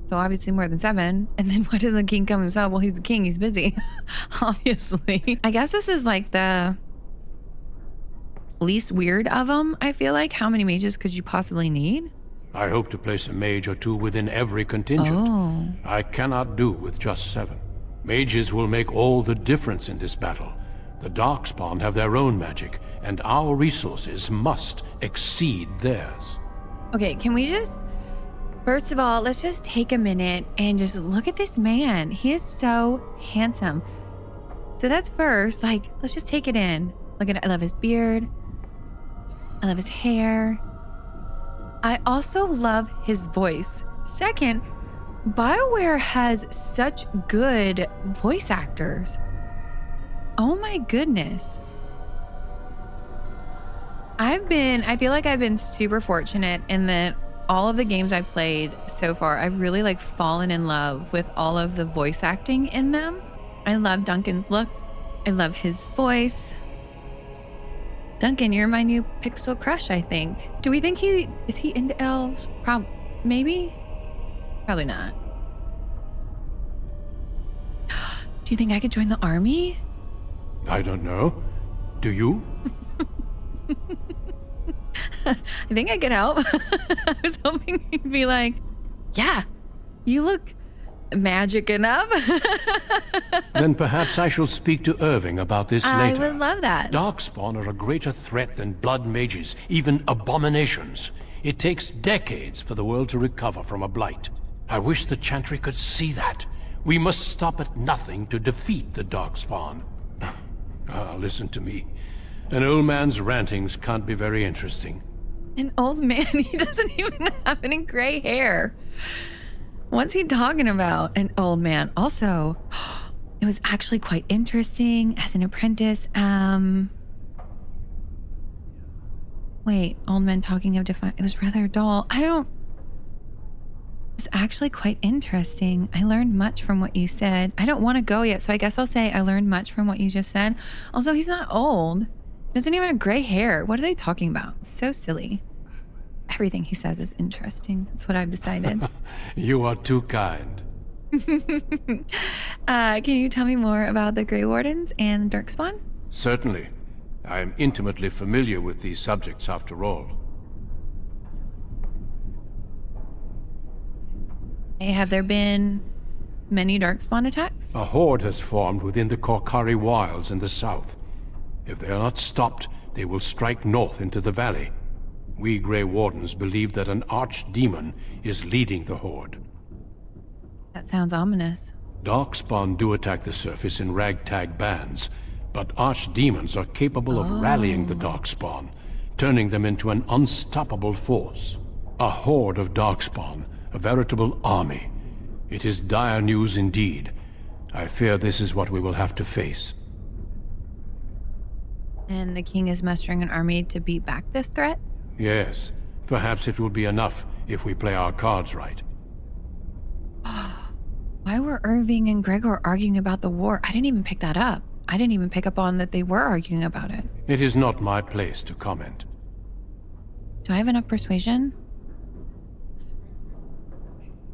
So obviously more than 7. And then why doesn't the king come himself? Well, he's the king, he's busy. Obviously. I guess this is like the least weird of them, I feel like. How many mages could you possibly need? I hope to place a mage or 2 within every contingent. Oh. I cannot do with just 7. Mages will make all the difference in this battle. The Darkspawn have their own magic, and our resources must exceed theirs. Okay, can we just... First of all, let's just take a minute and just look at this man. He is so handsome. So that's first, like, let's just take it in. Look at it. I love his beard. I love his hair. I also love his voice. Second, BioWare has such good voice actors. Oh my goodness. I feel like I've been super fortunate in that all of the games I've played so far, I've really like fallen in love with all of the voice acting in them. I love Duncan's look. I love his voice. Duncan, you're my new pixel crush, I think. Do we think is he into elves? Maybe? Probably not. Do you think I could join the army? I don't know. Do you? I think I could help. I was hoping he'd be like, yeah, you look magic enough. Then perhaps I shall speak to Irving about this I later. would love that. Darkspawn are a greater threat than blood mages, even abominations. It takes decades for the world to recover from a blight. I wish the Chantry could see that. We must stop at nothing to defeat the Darkspawn. Listen to me. An old man's rantings can't be very interesting. An old man? He doesn't even have any gray hair. What's he talking about? An old man. Also, it was actually quite interesting as an apprentice. Wait, old men talking of define. It was rather dull. It was actually quite interesting. I learned much from what you said. I don't want to go yet, so I guess I'll say I learned much from what you just said. Also, he's not old. Doesn't even have gray hair. What are they talking about? So silly. Everything he says is interesting. That's what I've decided. You are too kind. Can you tell me more about the Grey Wardens and Darkspawn? Certainly. I am intimately familiar with these subjects after all. Have there been many Darkspawn attacks? A horde has formed within the Korkari Wilds in the south. If they are not stopped, they will strike north into the valley. We Grey Wardens believe that an archdemon is leading the horde. That sounds ominous. Darkspawn do attack the surface in ragtag bands, but archdemons are capable of rallying the Darkspawn, turning them into an unstoppable force. A horde of Darkspawn, a veritable army. It is dire news indeed. I fear this is what we will have to face. And the king is mustering an army to beat back this threat? Yes. Perhaps it will be enough if we play our cards right. Why were Irving and Gregor arguing about the war? I didn't even pick that up. I didn't even pick up on that they were arguing about it. It is not my place to comment. Do I have enough persuasion?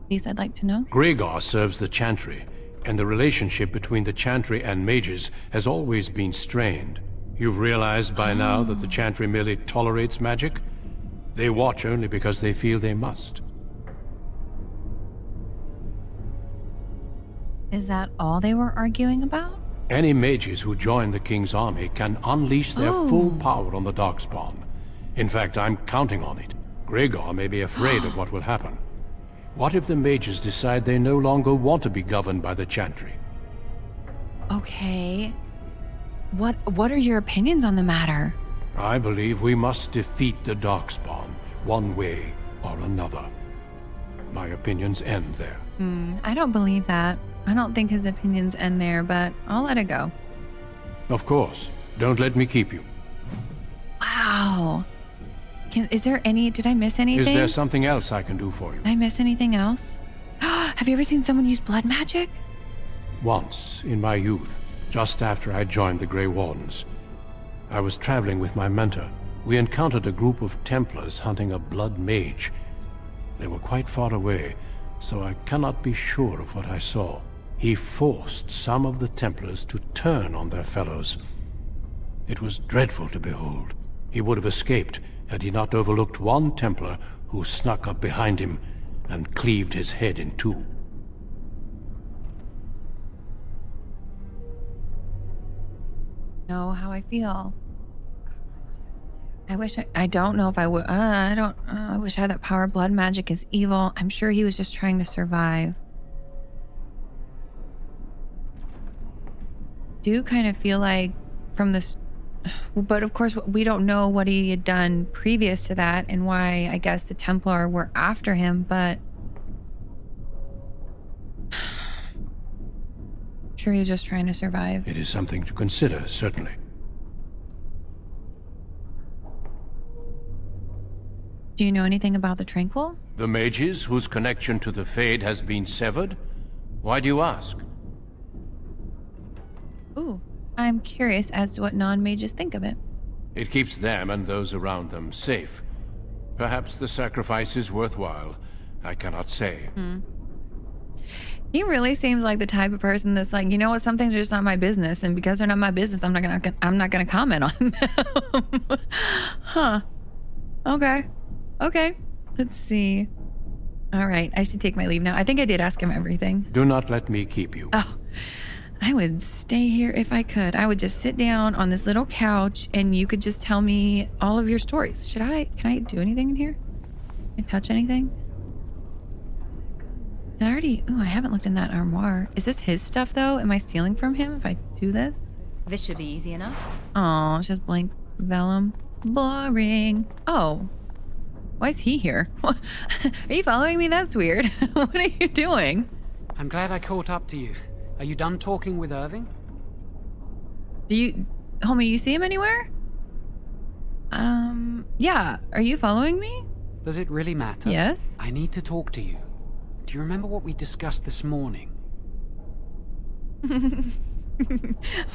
Please, I'd like to know. Gregor serves the Chantry, and the relationship between the Chantry and mages has always been strained. You've realized by now that the Chantry merely tolerates magic? They watch only because they feel they must. Is that all they were arguing about? Any mages who join the King's army can unleash their full power on the Darkspawn. In fact, I'm counting on it. Gregor may be afraid of what will happen. What if the mages decide they no longer want to be governed by the Chantry? Okay. What are your opinions on the matter? I believe we must defeat the Darkspawn, one way or another. My opinions end there. I don't believe that. I don't think his opinions end there, but I'll let it go. Of course. Don't let me keep you. Wow. Is there any... Did I miss anything? Is there something else I can do for you? Did I miss anything else? Have you ever seen someone use blood magic? Once, in my youth, just after I joined the Grey Wardens. I was traveling with my mentor. We encountered a group of Templars hunting a blood mage. They were quite far away, so I cannot be sure of what I saw. He forced some of the Templars to turn on their fellows. It was dreadful to behold. He would have escaped had he not overlooked one Templar who snuck up behind him and cleaved his head in two. Know how I feel. I wish I don't know if I would. I wish I had that power. Blood magic is evil. I'm sure he was just trying to survive. Do kind of feel like from this, but of course we don't know what he had done previous to that and why I guess the Templar were after him, but I'm sure he was just trying to survive. It is something to consider, certainly. Do you know anything about the Tranquil? The mages whose connection to the Fade has been severed? Why do you ask? Ooh, I'm curious as to what non-mages think of it. It keeps them and those around them safe. Perhaps the sacrifice is worthwhile. I cannot say. He really seems like the type of person that's like, you know what, some things are just not my business, and because they're not my business, I'm not gonna comment on them. Huh. Okay. Okay. Let's see. All right. I should take my leave now. I think I did ask him everything. Do not let me keep you. Oh, I would stay here if I could. I would just sit down on this little couch and you could just tell me all of your stories. Can I do anything in here? Can I touch anything? Did I already? Oh, I haven't looked in that armoire. Is this his stuff though? Am I stealing from him if I do this? This should be easy enough. Oh, it's just blank vellum. Boring. Oh. Why is he here? Are you following me? That's weird. What are you doing? I'm glad I caught up to you. Are you done talking with Irving? Homie, you see him anywhere? Yeah. Are you following me? Does it really matter? Yes. I need to talk to you. Do you remember what we discussed this morning?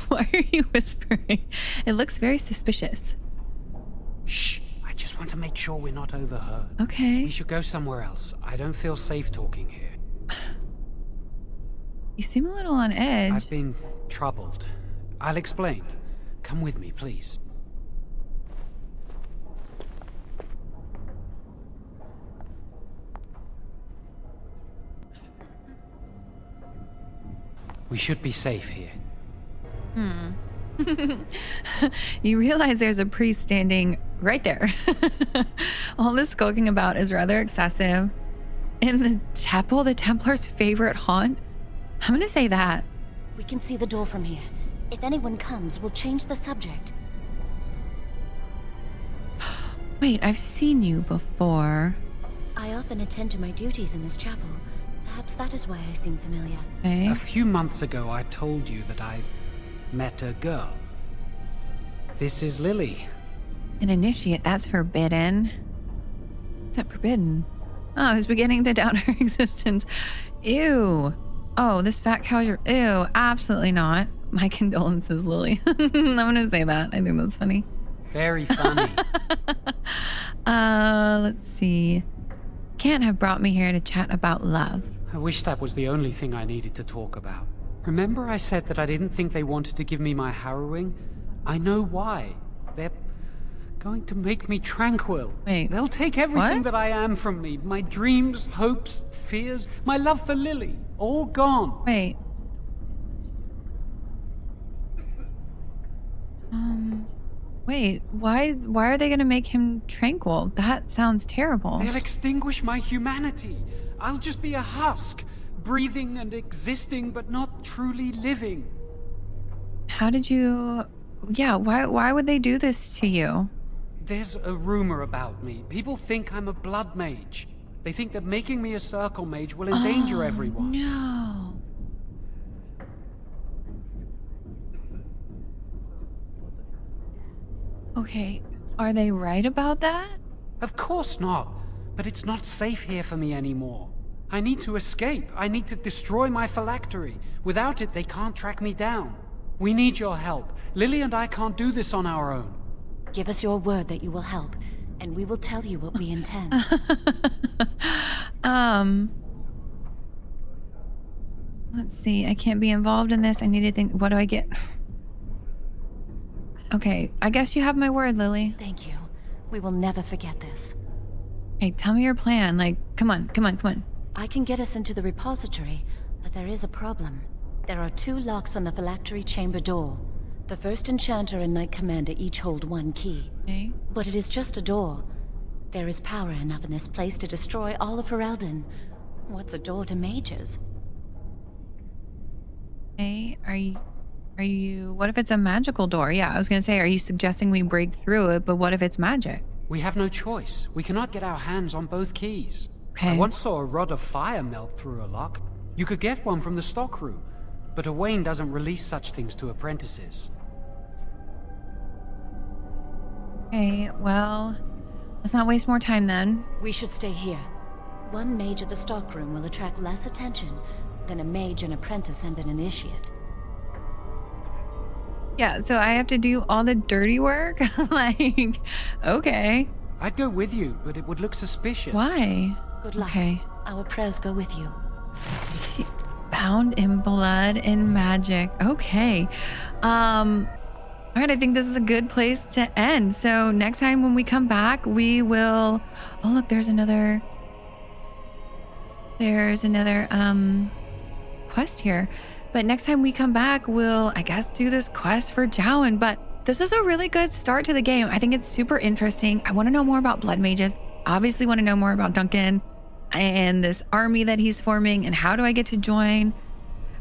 Why are you whispering? It looks very suspicious. Shh. I just want to make sure we're not overheard. Okay. We should go somewhere else. I don't feel safe talking here. You seem a little on edge. I've been troubled. I'll explain. Come with me, please. We should be safe here. You realize there's a priest standing right there. All this skulking about is rather excessive. In the chapel, the Templar's favorite haunt? I'm gonna say that. We can see the door from here. If anyone comes, we'll change the subject. Wait, I've seen you before. I often attend to my duties in this chapel. Perhaps that is why I seem familiar. Okay. A few months ago, I told you that I met a girl. This is Lily. An initiate, that's forbidden. Is that forbidden? Oh, I was beginning to doubt her existence. Ew. Oh, this fat cow is your... Ew, absolutely not. My condolences, Lily. I'm gonna say that. I think that's funny. Very funny. Let's see. Can't have brought me here to chat about love. I wish that was the only thing I needed to talk about. Remember I said that I didn't think they wanted to give me my harrowing? I know why. They're going to make me tranquil. Wait. They'll take everything what? that I am from me. My dreams, hopes, fears, my love for Lily. All gone. Wait. Wait, why are they gonna make him tranquil? That sounds terrible. They'll extinguish my humanity. I'll just be a husk, breathing and existing, but not truly living. How did you... Yeah, why would they do this to you? There's a rumor about me. People think I'm a blood mage. They think that making me a circle mage will endanger everyone. No. Okay, are they right about that? Of course not. But it's not safe here for me anymore. I need to escape. I need to destroy my phylactery. Without it, they can't track me down. We need your help. Lily and I can't do this on our own. Give us your word that you will help, and we will tell you what we intend. Let's see. I can't be involved in this. I need to think. What do I get? Okay, I guess you have my word, Lily. Thank you. We will never forget this. Hey, tell me your plan. Like, come on. I can get us into the repository, but there is a problem. There are 2 locks on the phylactery chamber door. The first enchanter and knight commander each hold 1 key. Okay. But it is just a door. There is power enough in this place to destroy all of Ferelden. What's a door to mages? Hey, are you... What if it's a magical door? Yeah, I was gonna say, are you suggesting we break through it, but what if it's magic? We have no choice. We cannot get our hands on both keys. Okay. I once saw a rod of fire melt through a lock. You could get one from the stockroom, but Owain doesn't release such things to apprentices. Okay, well, let's not waste more time then. We should stay here. 1 mage at the stockroom will attract less attention than a mage, an apprentice, and an initiate. Yeah, so I have to do all the dirty work? Like, okay. I'd go with you, but it would look suspicious. Why? Good luck. Okay. Our prayers go with you. Bound in blood and magic. Okay. All All right, I think this is a good place to end. So next time when we come back, we will... Oh, look, there's another quest here. But next time we come back, we'll, I guess, do this quest for Jowen. But this is a really good start to the game. I think it's super interesting. I want to know more about blood mages. Obviously want to know more about Duncan and this army that he's forming, and how do I get to join?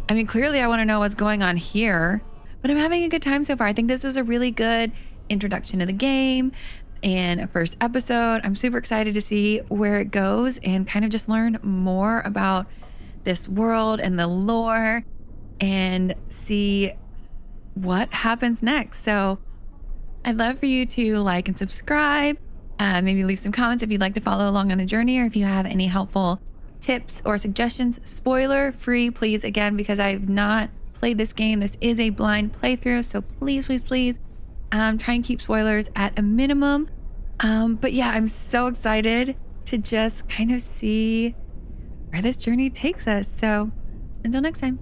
I mean, clearly I want to know what's going on here, but I'm having a good time so far. I think this is a really good introduction to the game and a first episode. I'm super excited to see where it goes and kind of just learn more about this world and the lore and see what happens next. So I'd love for you to like and subscribe. Maybe leave some comments if you'd like to follow along on the journey, or if you have any helpful tips or suggestions. Spoiler free, please, again, because I've not played this game. This is a blind playthrough, so please, please, please try and keep spoilers at a minimum. But yeah, I'm so excited to just kind of see where this journey takes us. So until next time.